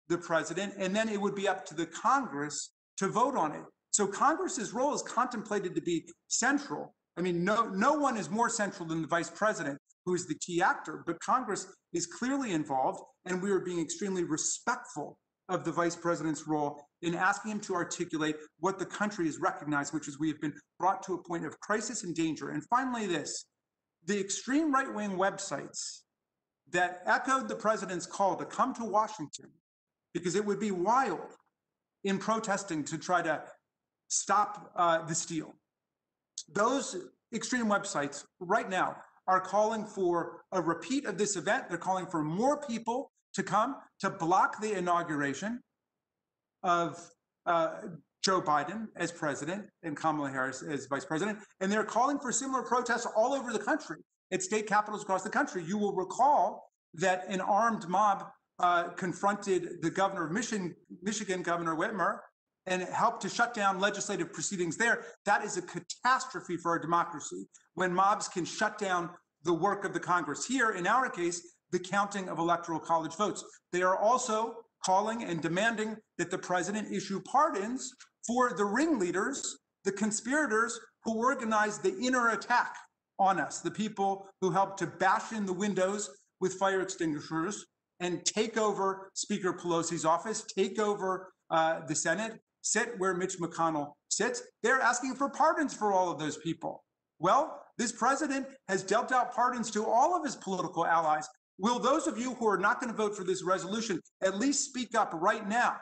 the president, and then it would be up to the Congress to vote on it. So Congress's role is contemplated to be central. I mean, no one is more central than the vice president, who is the key actor, but Congress is clearly involved, and we are being extremely respectful of the vice president's role in asking him to articulate what the country has recognized, which is we have been brought to a point of crisis and danger. And finally, this, the extreme right-wing websites that echoed the president's call to come to Washington because it would be wild in protesting to try to stop the steal. Those extreme websites right now are calling for a repeat of this event. They're calling for more people to come to block the inauguration of Joe Biden as president and Kamala Harris as vice president. And they're calling for similar protests all over the country, at state capitals across the country. You will recall that an armed mob confronted the governor of Michigan, Governor Whitmer, and helped to shut down legislative proceedings there. That is a catastrophe for our democracy, when mobs can shut down the work of the Congress. Here, in our case, the counting of electoral college votes. They are also calling and demanding that the president issue pardons for the ringleaders, the conspirators who organized the inner attack on us, the people who helped to bash in the windows with fire extinguishers and take over Speaker Pelosi's office, take over the Senate, sit where Mitch McConnell sits. They're asking for pardons for all of those people. Well, this president has dealt out pardons to all of his political allies. Will those of you who are not going to vote for this resolution at least speak up right now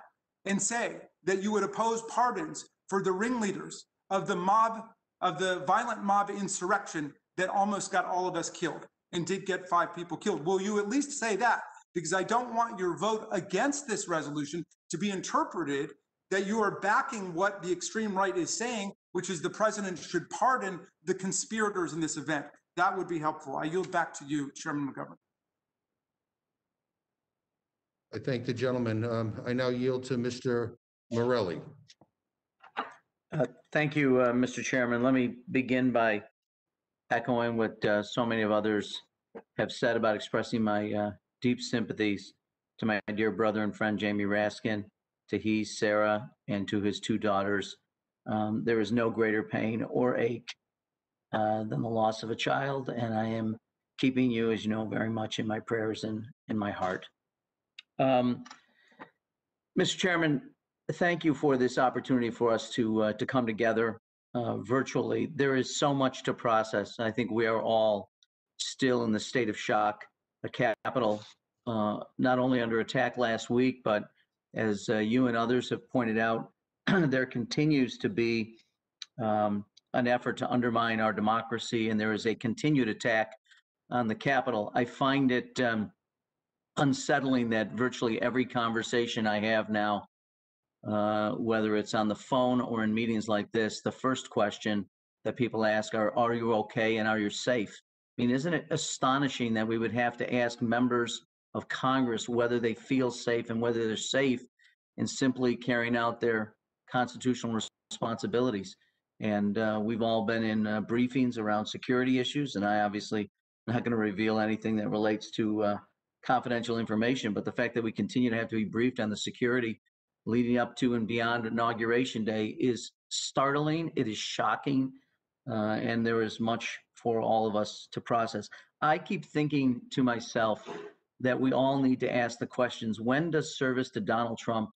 and say that you would oppose pardons for the ringleaders of the mob, of the violent mob insurrection that almost got all of us killed and did get 5 people killed? Will you at least say that? Because I don't want your vote against this resolution to be interpreted that you are backing what the extreme right is saying, which is the president should pardon the conspirators in this event. That would be helpful. I yield back to you, Chairman McGovern. I thank the gentleman. I now yield to Mr. Morelli. Thank you, Mr. Chairman. Let me begin by echoing what so many of others have said about expressing my deep sympathies to my dear brother and friend Jamie Raskin, to he, Sarah, and to his 2 daughters. There is no greater pain or ache than the loss of a child, and I am keeping you, as you know, very much in my prayers and in my heart. Mr. Chairman, thank you for this opportunity for us to come together virtually. There is so much to process. I think we are all still in the state of shock. The Capitol, not only under attack last week, but as you and others have pointed out, there continues to be an effort to undermine our democracy, and there is a continued attack on the Capitol. I find it unsettling that virtually every conversation I have now, whether it's on the phone or in meetings like this, the first question that people ask are you okay and are you safe? I mean, isn't it astonishing that we would have to ask members of Congress whether they feel safe and whether they're safe in simply carrying out their constitutional responsibilities? And we've all been in briefings around security issues, and I obviously am not going to reveal anything that relates to confidential information, but the fact that we continue to have to be briefed on the security leading up to and beyond Inauguration Day is startling. It is shocking, and there is much for all of us to process. I keep thinking to myself that we all need to ask the questions, when does service to Donald Trump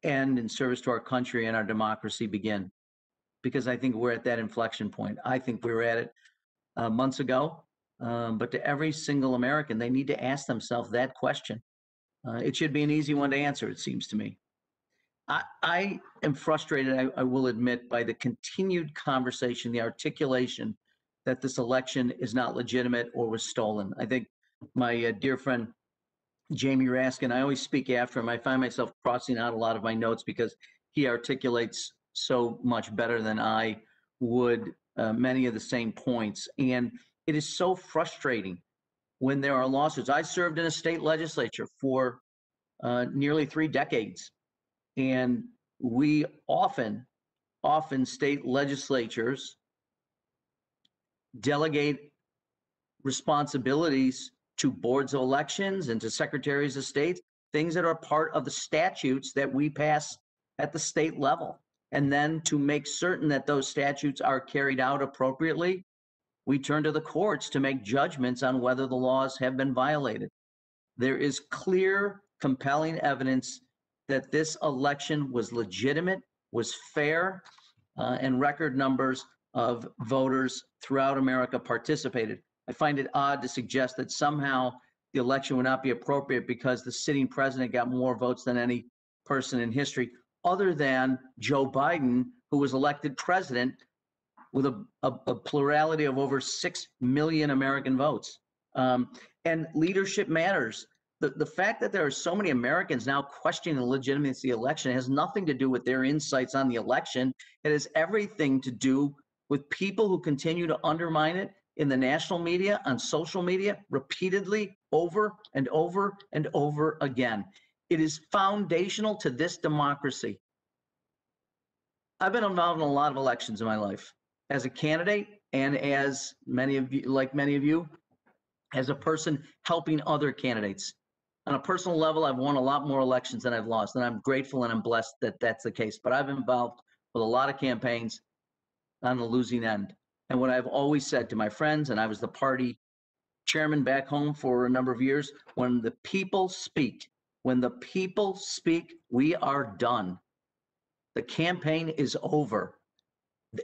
end and service to our country and our democracy begin? Because I think we're at that inflection point. I think we were at it months ago, but to every single American, they need to ask themselves that question. It should be an easy one to answer, it seems to me. I am frustrated, I will admit, by the continued conversation, the articulation that this election is not legitimate or was stolen. I think my dear friend Jamie Raskin, I always speak after him. I find myself crossing out a lot of my notes because he articulates so much better than I would many of the same points. And it is so frustrating when there are lawsuits. I served in a state legislature for nearly 3 decades. And we often state legislatures delegate responsibilities to boards of elections and to secretaries of state, things that are part of the statutes that we pass at the state level. And then to make certain that those statutes are carried out appropriately, we turn to the courts to make judgments on whether the laws have been violated. There is clear, compelling evidence that this election was legitimate, was fair, and record numbers of voters throughout America participated. I find it odd to suggest that somehow the election would not be appropriate because the sitting president got more votes than any person in history, other than Joe Biden, who was elected president with a plurality of over 6 million American votes. And leadership matters. The fact that there are so many Americans now questioning the legitimacy of the election has nothing to do with their insights on the election. It has everything to do with people who continue to undermine it in the national media, on social media, repeatedly, over and over and over again. It is foundational to this democracy. I've been involved in a lot of elections in my life as a candidate and as many of you, as a person helping other candidates. On a personal level, I've won a lot more elections than I've lost, and I'm grateful and I'm blessed that that's the case. But I've been involved with a lot of campaigns on the losing end. And what I've always said to my friends, and I was the party chairman back home for a number of years, when the people speak, we are done. The campaign is over.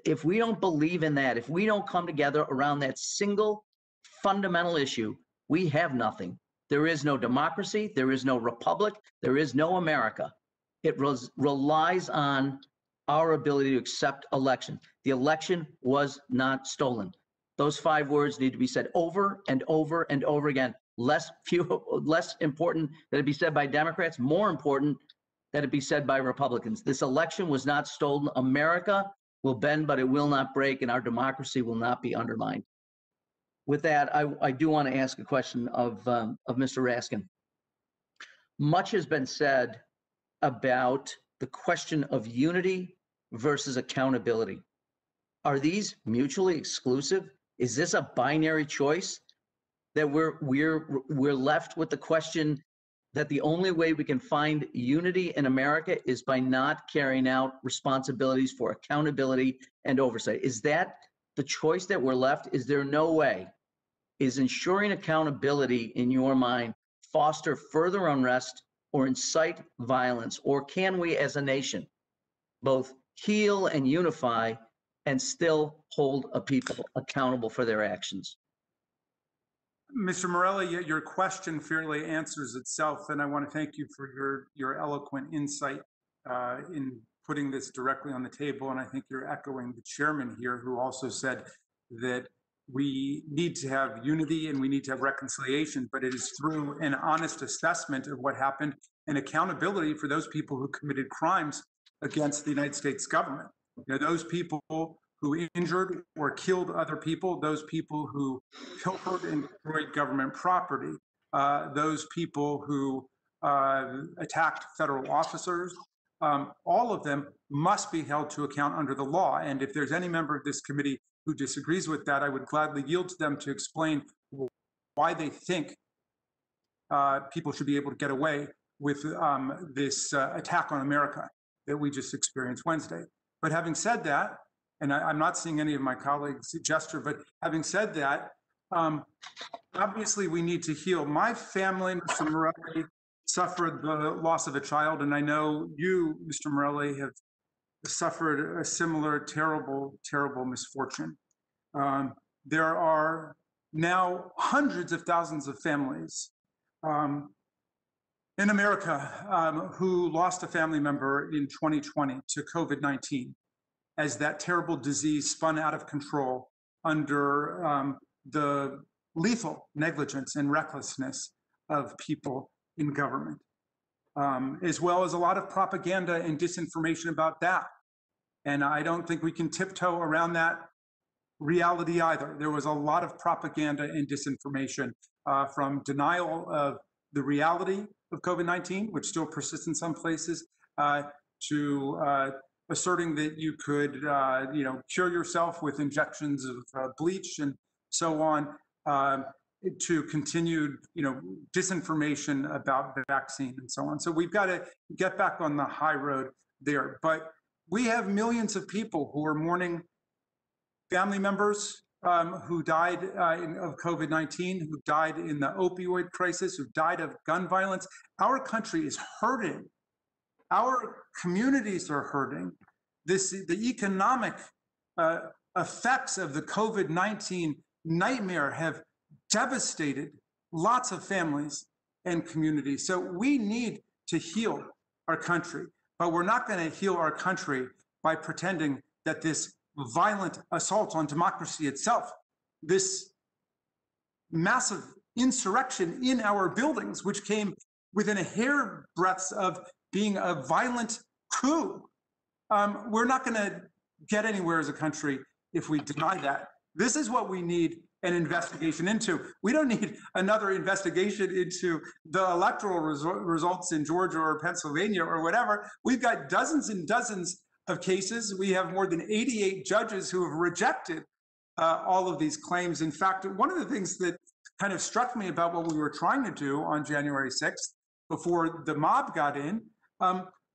If we don't believe in that, if we don't come together around that single fundamental issue, we have nothing. There is no democracy, there is no republic, there is no America. It relies on our ability to accept election. The election was not stolen. Those 5 words need to be said over and over and over again. Less important that it be said by Democrats, more important that it be said by Republicans. This election was not stolen. America will bend, but it will not break, and our democracy will not be undermined. With that, I do want to ask a question of Mr. Raskin. Much has been said about the question of unity versus accountability. Are these mutually exclusive? Is this a binary choice that we're left with the question, that the only way we can find unity in America is by not carrying out responsibilities for accountability and oversight. Is that the choice that we're left? Is there no way? Is ensuring accountability, in your mind, foster further unrest or incite violence? Or can we as a nation both heal and unify and still hold a people accountable for their actions? Mr. Morelli, your question fairly answers itself, and I want to thank you for your eloquent insight in putting this directly on the table. And I think you're echoing the chairman here, who also said that we need to have unity and we need to have reconciliation, but it is through an honest assessment of what happened and accountability for those people who committed crimes against the United States government. You know, those people who injured or killed other people, those people who pilfered and destroyed government property, those people who attacked federal officers, all of them must be held to account under the law. And if there's any member of this committee who disagrees with that, I would gladly yield to them to explain why they think people should be able to get away with this attack on America that we just experienced Wednesday. But having said that, and I'm not seeing any of my colleagues gesture, but having said that, obviously we need to heal. My family, Mr. Morelli, suffered the loss of a child, and I know you, Mr. Morelli, have suffered a similar terrible, terrible misfortune. There are now hundreds of thousands of families in America who lost a family member in 2020 to COVID-19 as that terrible disease spun out of control under the lethal negligence and recklessness of people in government, as well as a lot of propaganda and disinformation about that. And I don't think we can tiptoe around that reality either. There was a lot of propaganda and disinformation from denial of the reality of COVID-19, which still persists in some places, to asserting that you could, cure yourself with injections of bleach and so on, to continued, disinformation about the vaccine and so on. So we've got to get back on the high road there. But we have millions of people who are mourning family members who died of COVID-19, who died in the opioid crisis, who died of gun violence. Our country is hurting. Our communities are hurting. The economic effects of the COVID-19 nightmare have devastated lots of families and communities. So we need to heal our country, but we're not going to heal our country by pretending that this violent assault on democracy itself, this massive insurrection in our buildings, which came within a hairbreadth of being a violent coup. We're not going to get anywhere as a country if we deny that. This is what we need an investigation into. We don't need another investigation into the electoral results in Georgia or Pennsylvania or whatever. We've got dozens and dozens of cases. We have more than 88 judges who have rejected all of these claims. In fact, one of the things that kind of struck me about what we were trying to do on January 6th, before the mob got in,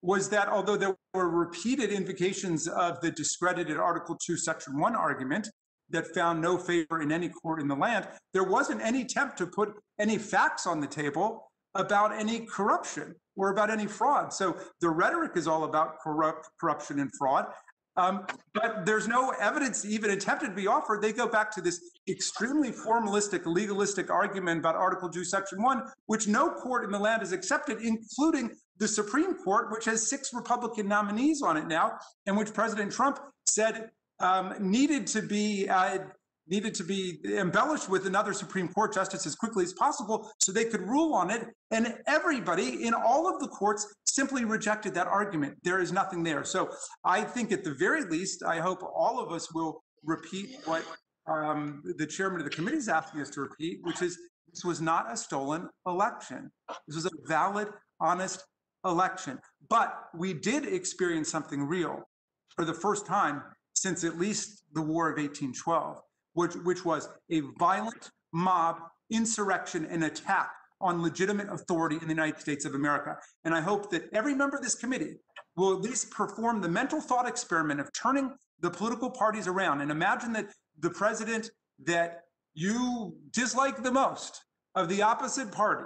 was that although there were repeated invocations of the discredited Article 2, Section 1 argument that found no favor in any court in the land, there wasn't any attempt to put any facts on the table about any corruption or about any fraud. So the rhetoric is all about corruption and fraud, but there's no evidence even attempted to be offered. They go back to this extremely formalistic, legalistic argument about Article 2, Section 1, which no court in the land has accepted, including the Supreme Court, which has 6 Republican nominees on it now, and which President Trump said needed to be embellished with another Supreme Court justice as quickly as possible so they could rule on it. And everybody in all of the courts simply rejected that argument. There is nothing there. So I think at the very least, I hope all of us will repeat what the chairman of the committee is asking us to repeat, which is this was not a stolen election. This was a valid, honest election. But we did experience something real for the first time since at least the War of 1812, which was a violent mob insurrection and attack on legitimate authority in the United States of America. And I hope that every member of this committee will at least perform the mental thought experiment of turning the political parties around and imagine that the president that you dislike the most of the opposite party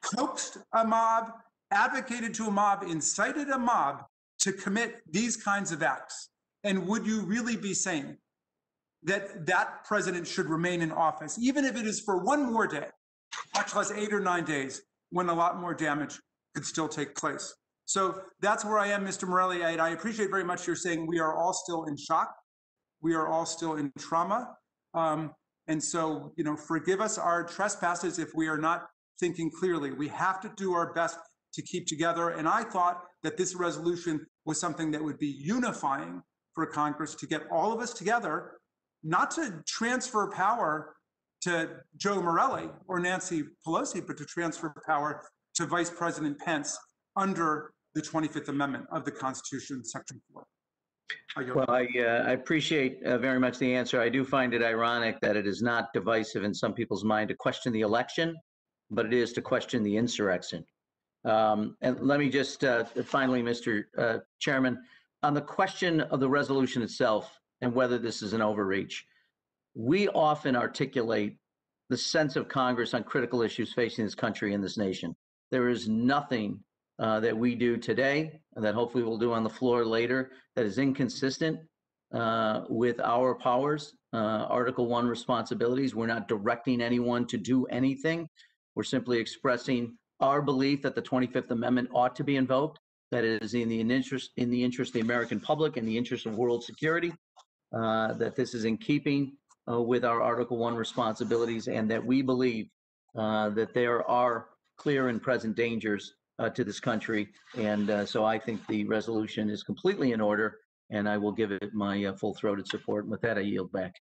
coaxed a mob, advocated to a mob, incited a mob to commit these kinds of acts. And would you really be saying that that president should remain in office, even if it is for one more day, much less 8 or 9 days, when a lot more damage could still take place? So that's where I am, Mr. Morelli. I appreciate very much you're saying we are all still in shock. We are all still in trauma. And so, forgive us our trespasses if we are not thinking clearly. We have to do our best to keep together. And I thought that this resolution was something that would be unifying for Congress to get all of us together, not to transfer power to Joe Morelli or Nancy Pelosi, but to transfer power to Vice President Pence under the 25th Amendment of the Constitution, Section 4. Well, I appreciate very much the answer. I do find it ironic that it is not divisive in some people's mind to question the election, but it is to question the insurrection. And let me just finally, Mr. Chairman, on the question of the resolution itself and whether this is an overreach, we often articulate the sense of Congress on critical issues facing this country and this nation. There is nothing that we do today and that hopefully we'll do on the floor later that is inconsistent with our powers, Article 1 responsibilities. We're not directing anyone to do anything. We're simply expressing our belief that the 25th Amendment ought to be invoked, that it is in the interest of the American public and the interest of world security, that this is in keeping with our Article 1 responsibilities, and that we believe that there are clear and present dangers to this country. And so I think the resolution is completely in order, and I will give it my full-throated support. And with that, I yield back.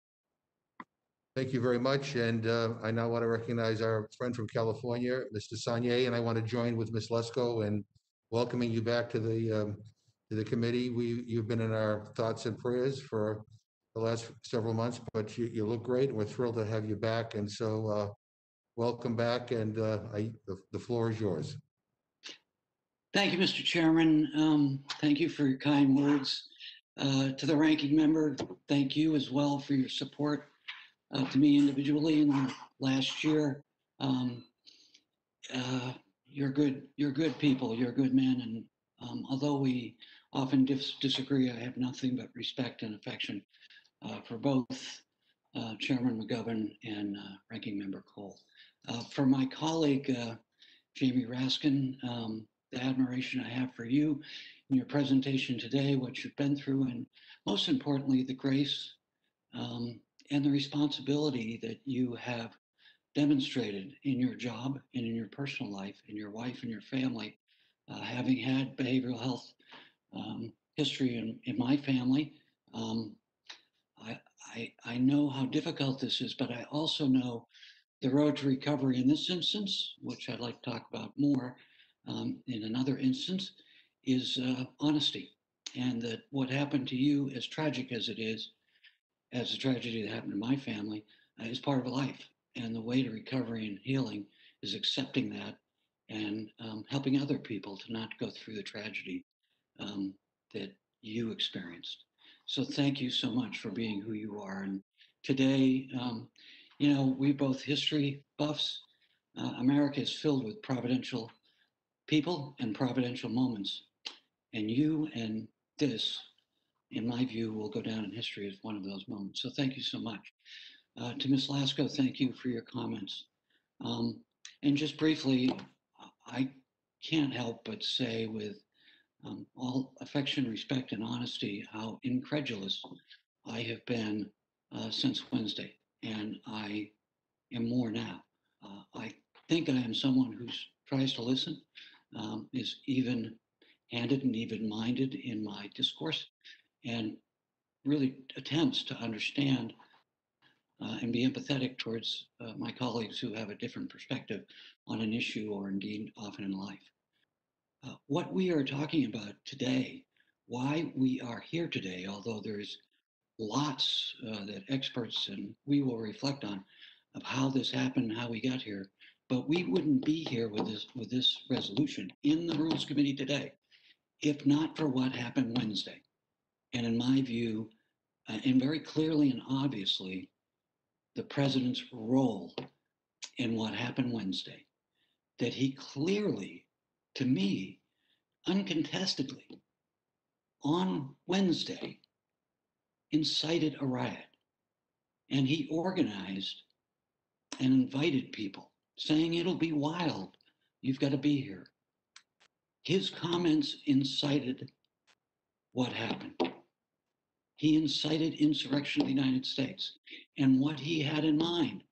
Thank you very much. And I now want to recognize our friend from California, Mr. Sanye, and I want to join with Ms. Lesko in welcoming you back to the committee. You've been in our thoughts and prayers for the last several months, but you look great, and we're thrilled to have you back. And so welcome back, and the floor is yours. Thank you, Mr. Chairman. Thank you for your kind words. To the ranking member, thank you as well for your support to me individually in the last year. You're good people, you're good men, and although we often disagree, I have nothing but respect and affection for both Chairman McGovern and Ranking Member Cole. For my colleague, Jamie Raskin, the admiration I have for you in your presentation today, what you've been through, and most importantly, the grace and the responsibility that you have demonstrated in your job and in your personal life, in your wife and your family, having had behavioral health history in my family. I know how difficult this is, but I also know the road to recovery in this instance, which I'd like to talk about more in another instance, is honesty. And that what happened to you, as tragic as it is, as a tragedy that happened to my family, is part of life. And the way to recovery and healing is accepting that and helping other people to not go through the tragedy that you experienced. So thank you so much for being who you are. And today, we both history buffs. America is filled with providential people and providential moments. And you and this, in my view, will go down in history as one of those moments. So thank you so much. To Ms. Lasko, thank you for your comments. And just briefly, I can't help but say with all affection, respect, and honesty, how incredulous I have been since Wednesday. And I am more now. I think I am someone who tries to listen, is even-handed and even-minded in my discourse, and really attempts to understand and be empathetic towards my colleagues who have a different perspective on an issue, or indeed often in life. What we are talking about today, why we are here today, although there's lots that experts and we will reflect on of how this happened, how we got here, But we wouldn't be here with this resolution in the Rules Committee today if not for what happened Wednesday. And in my view, and very clearly and obviously, the president's role in what happened Wednesday, that he clearly, to me, uncontestedly, on Wednesday, incited a riot. And he organized and invited people, saying it'll be wild. You've got to be here. His comments incited what happened. He incited insurrection in the United States. And what he had in mind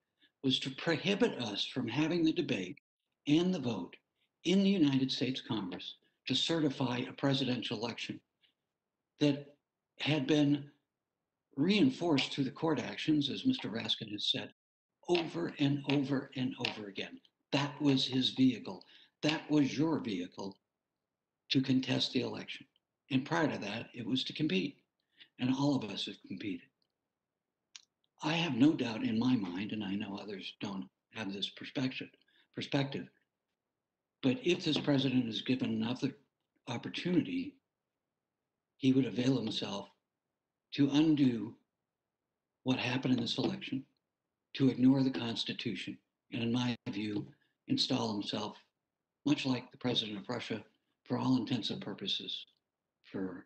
was to prohibit us from having the debate and the vote in the United States Congress to certify a presidential election that had been reinforced through the court actions, as Mr. Raskin has said, over and over and over again. That was his vehicle. That was your vehicle to contest the election. And prior to that, it was to compete. And all of us have competed. I have no doubt in my mind, and I know others don't have this perspective, but if this president is given another opportunity, he would avail himself to undo what happened in this election, to ignore the Constitution, and in my view, install himself, much like the president of Russia, for all intents and purposes, for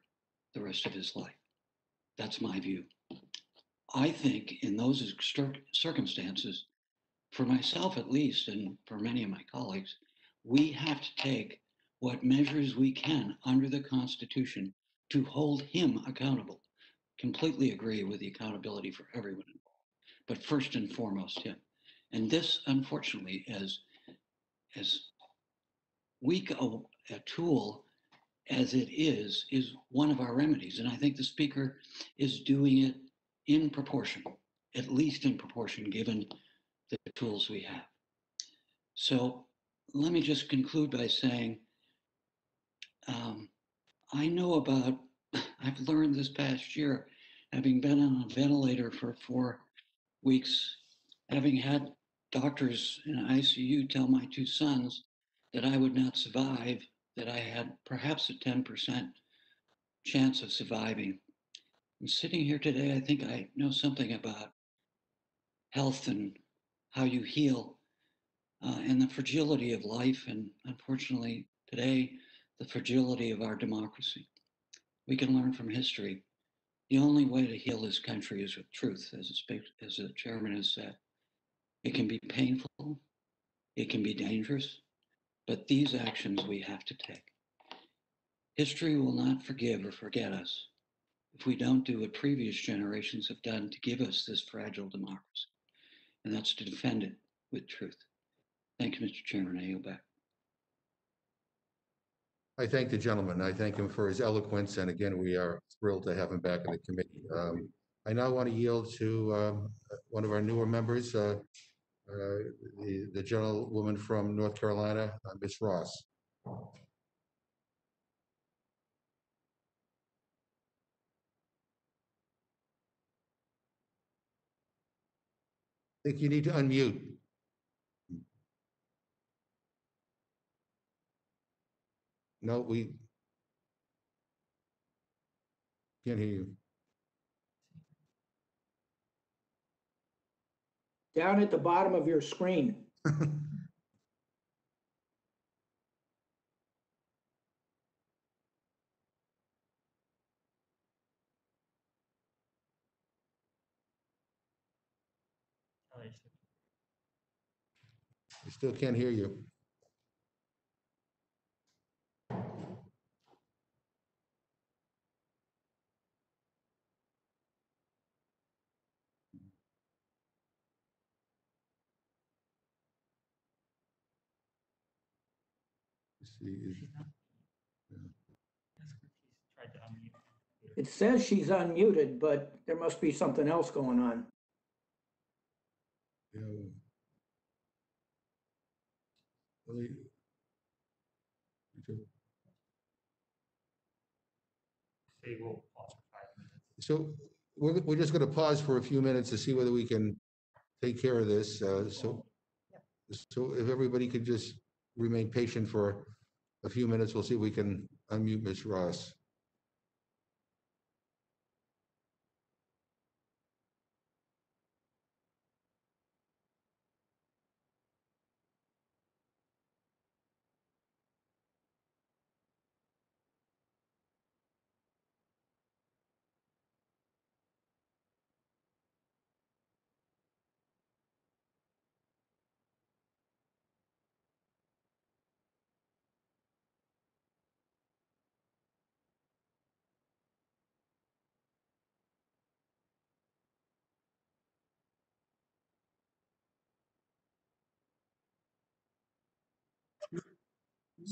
the rest of his life. That's my view. I think in those circumstances, for myself at least, and for many of my colleagues, we have to take what measures we can under the Constitution to hold him accountable. Completely agree with the accountability for everyone involved, but first and foremost him. And this, unfortunately, as weak a tool as it is one of our remedies. And I think the Speaker is doing it in proportion, at least in proportion, given the tools we have. So let me just conclude by saying, I know about, I've learned this past year, having been on a ventilator for 4 weeks, having had doctors in ICU tell my 2 sons that I would not survive, that I had perhaps a 10% chance of surviving. And sitting here today, I think I know something about health and how you heal and the fragility of life. And unfortunately, today, the fragility of our democracy. We can learn from history. The only way to heal this country is with truth, as the chairman has said. It can be painful, it can be dangerous, but these actions we have to take. History will not forgive or forget us if we don't do what previous generations have done to give us this fragile democracy, and that's to defend it with truth. Thank you, Mr. Chairman. I yield back. I thank the gentleman. I thank him for his eloquence. And again, we are thrilled to have him back in the committee. I now want to yield to one of our newer members, the gentlewoman from North Carolina, Ms. Ross. I think you need to unmute. No, we can't hear you. Down at the bottom of your screen. I still can't hear you. Let's see. It says she's unmuted, but there must be something else going on. Yeah. Really? So we're just going to pause for a few minutes to see whether we can take care of this. So So if everybody could just remain patient for a few minutes, we'll see if we can unmute Ms. Ross.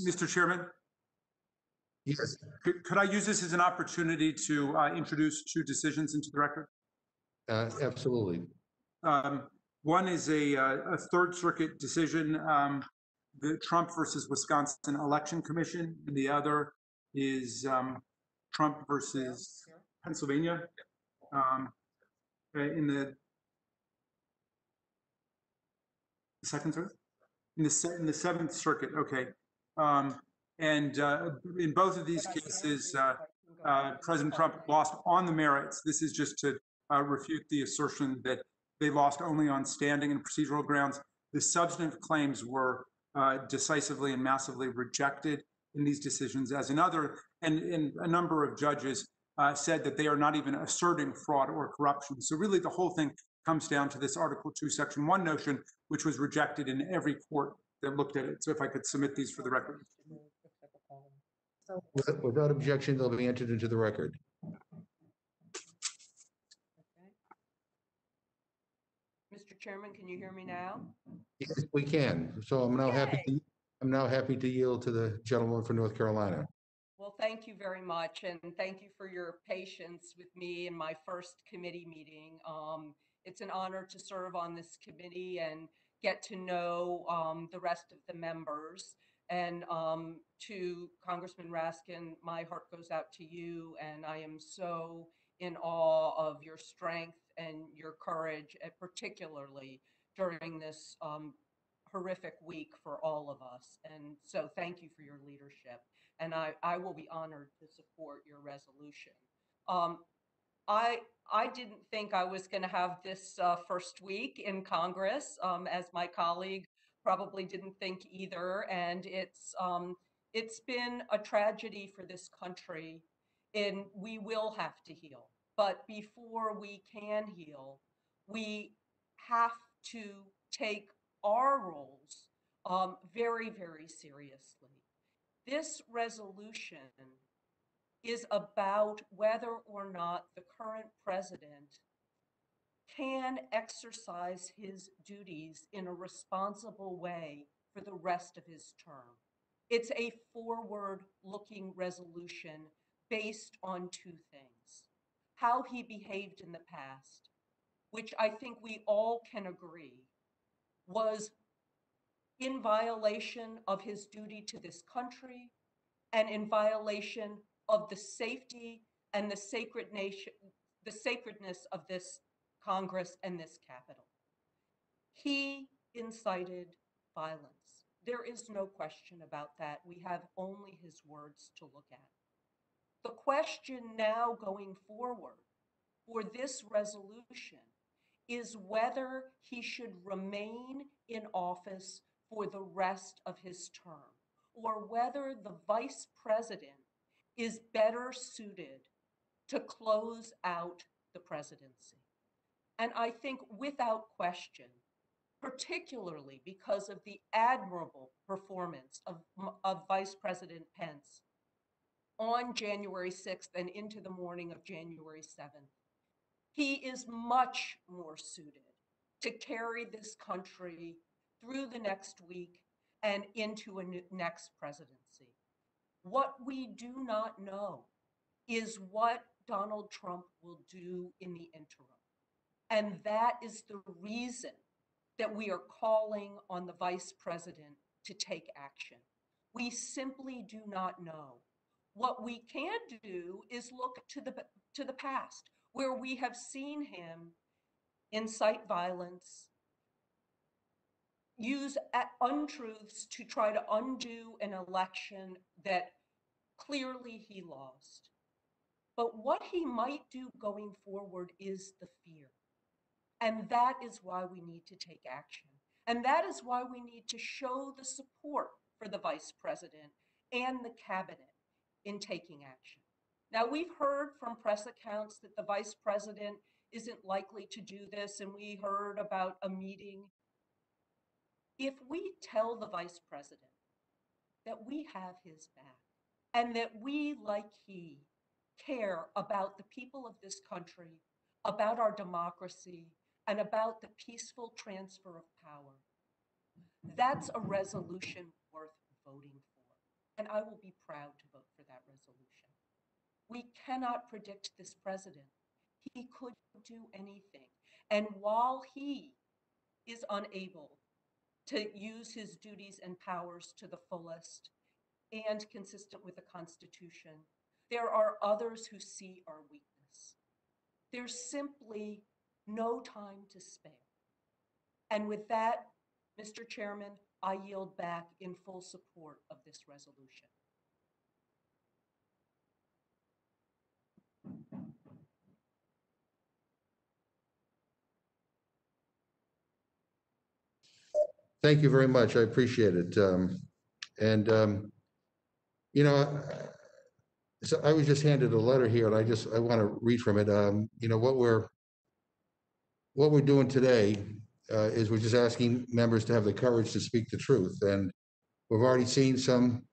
Mr. Chairman, Yes. could I use this as an opportunity to introduce two decisions into the record? Absolutely. One is a Third Circuit decision, the Trump versus Wisconsin Election Commission, and the other is Trump versus Pennsylvania. In the second circuit, in the Seventh Circuit. Okay, and in both of these cases, President Trump lost on the merits. This is just to refute the assertion that they lost only on standing and procedural grounds. The substantive claims were decisively and massively rejected in these decisions, as another, and a number of judges said that they are not even asserting fraud or corruption. So really the whole thing comes down to this Article 2, Section 1 notion, which was rejected in every court that looked at it. So if I could submit these for the record. Without objection, they'll be entered into the record. Mr. Chairman, can you hear me now? Yes, we can. So I'm now happy. Yay. I'm now happy to yield to the gentleman from North Carolina. Well, thank you very much, and thank you for your patience with me in my first committee meeting. It's an honor to serve on this committee and get to know the rest of the members. And to Congressman Raskin, my heart goes out to you, and I am so in awe of your strength and your courage, particularly during this horrific week for all of us. And so thank you for your leadership. And I will be honored to support your resolution. I didn't think I was going to have this first week in Congress, as my colleague probably didn't think either. And it's been a tragedy for this country, and we will have to heal. But before we can heal, we have to take our roles very, very seriously. This resolution is about whether or not the current president can exercise his duties in a responsible way for the rest of his term. It's a forward-looking resolution based on two things: how he behaved in the past, which I think we all can agree was in violation of his duty to this country and in violation of the safety and the sacredness of this Congress and this Capitol. He incited violence. There is no question about that. We have only his words to look at. The question now going forward for this resolution is whether he should remain in office for the rest of his term, or whether the vice president is better suited to close out the presidency. And I think without question, particularly because of the admirable performance of Vice President Pence on January 6th and into the morning of January 7th, he is much more suited to carry this country through the next week and into a next presidency. What we do not know is what Donald Trump will do in the interim. And that is the reason that we are calling on the vice president to take action. We simply do not know. What we can do is look to the past, where we have seen him incite violence, use untruths to try to undo an election that clearly he lost. But what he might do going forward is the fear. And that is why we need to take action. And that is why we need to show the support for the vice president and the cabinet in taking action. Now, we've heard from press accounts that the vice president isn't likely to do this, and we heard about a meeting. If we tell the vice president that we have his back and that we, like he, care about the people of this country, about our democracy, and about the peaceful transfer of power, that's a resolution worth voting for. And I will be proud to vote for that resolution. We cannot predict this president. He could do anything. And while he is unable to use his duties and powers to the fullest and consistent with the Constitution, there are others who see our weakness. There's simply no time to spare. And with that, Mr. Chairman, I yield back in full support of this resolution. Thank you very much. I appreciate it. You know, so I was just handed a letter here, and I want to read from it. You know, what we're doing today is we're just asking members to have the courage to speak the truth. And we've already seen some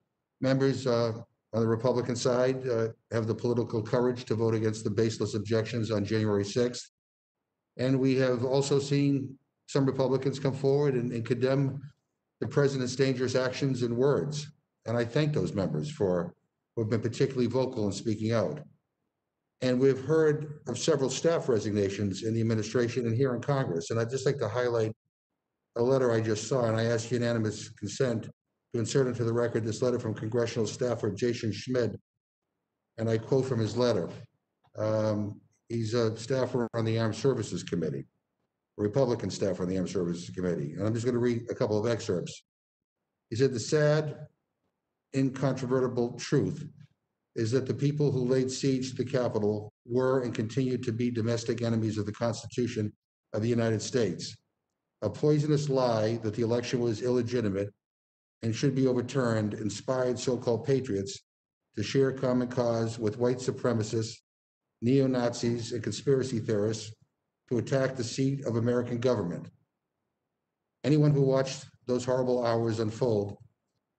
members on the Republican side have the political courage to vote against the baseless objections on January 6th. And we have also seen some Republicans come forward and condemn the president's dangerous actions and words. And I thank those members who have been particularly vocal in speaking out. And we've heard of several staff resignations in the administration and here in Congress. And I'd just like to highlight a letter I just saw, and I ask unanimous consent to insert into the record this letter from congressional staffer Jason Schmidt. And I quote from his letter. He's a staffer on the Armed Services Committee, a Republican staffer on the Armed Services Committee. And I'm just going to read a couple of excerpts. He said, "The sad, incontrovertible truth is that the people who laid siege to the Capitol were and continue to be domestic enemies of the Constitution of the United States. A poisonous lie that the election was illegitimate and should be overturned inspired so-called patriots to share common cause with white supremacists, neo-Nazis, and conspiracy theorists to attack the seat of American government. Anyone who watched those horrible hours unfold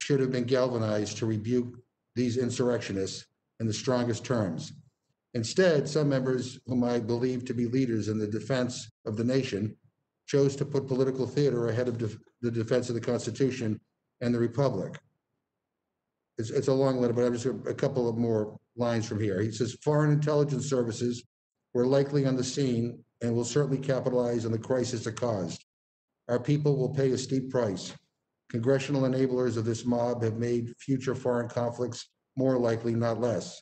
should have been galvanized to rebuke these insurrectionists in the strongest terms. Instead, some members whom I believe to be leaders in the defense of the nation chose to put political theater ahead of the defense of the Constitution and the Republic." It's a long letter, but I'm just a couple of more lines from here. He says, "Foreign intelligence services were likely on the scene and will certainly capitalize on the crisis it caused. Our people will pay a steep price. Congressional enablers of this mob have made future foreign conflicts more likely, not less."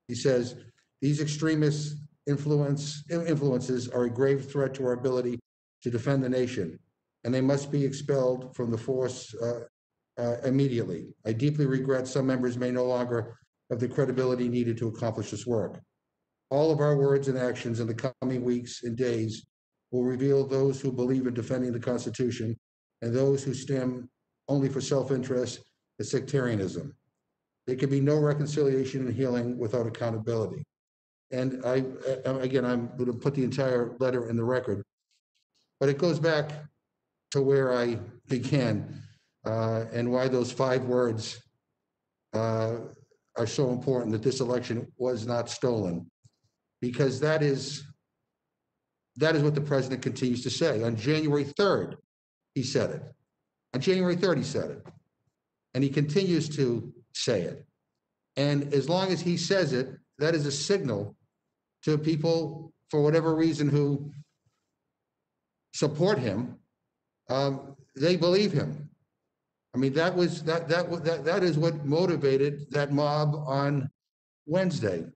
He says, "These extremist influences are a grave threat to our ability to defend the nation, and they must be expelled from the force immediately. I deeply regret some members may no longer have the credibility needed to accomplish this work. All of our words and actions in the coming weeks and days will reveal those who believe in defending the Constitution and those who stand only for self-interest and sectarianism. There can be no reconciliation and healing without accountability." And I'm going to put the entire letter in the record, but it goes back to where I began and why those 5 words are so important, that this election was not stolen, because that is what the president continues to say. On January 3rd, he said it. On January 3rd, he said it. And he continues to say it. And as long as he says it, that is a signal to people, for whatever reason, who support him. They believe him. I mean, that is what motivated that mob on Wednesday.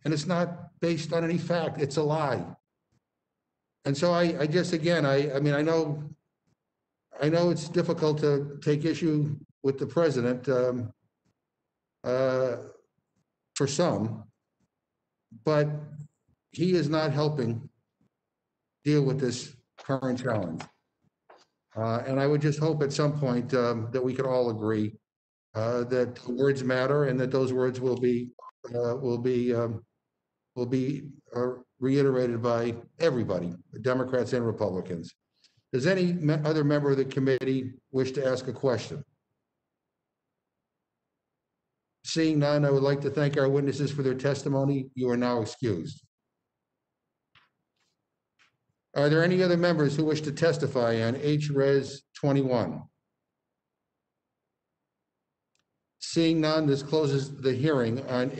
And it's not based on any fact. It's a lie. And so I just, again, I mean, I know I know it's difficult to take issue with the president for some, but he is not helping deal with this current challenge. And I would just hope at some point that we could all agree that words matter and that those words will be reiterated by everybody, Democrats and Republicans. Does any other member of the committee wish to ask a question? Seeing none, I would like to thank our witnesses for their testimony. You are now excused. Are there any other members who wish to testify on H-Res 21? Seeing none, this closes the hearing on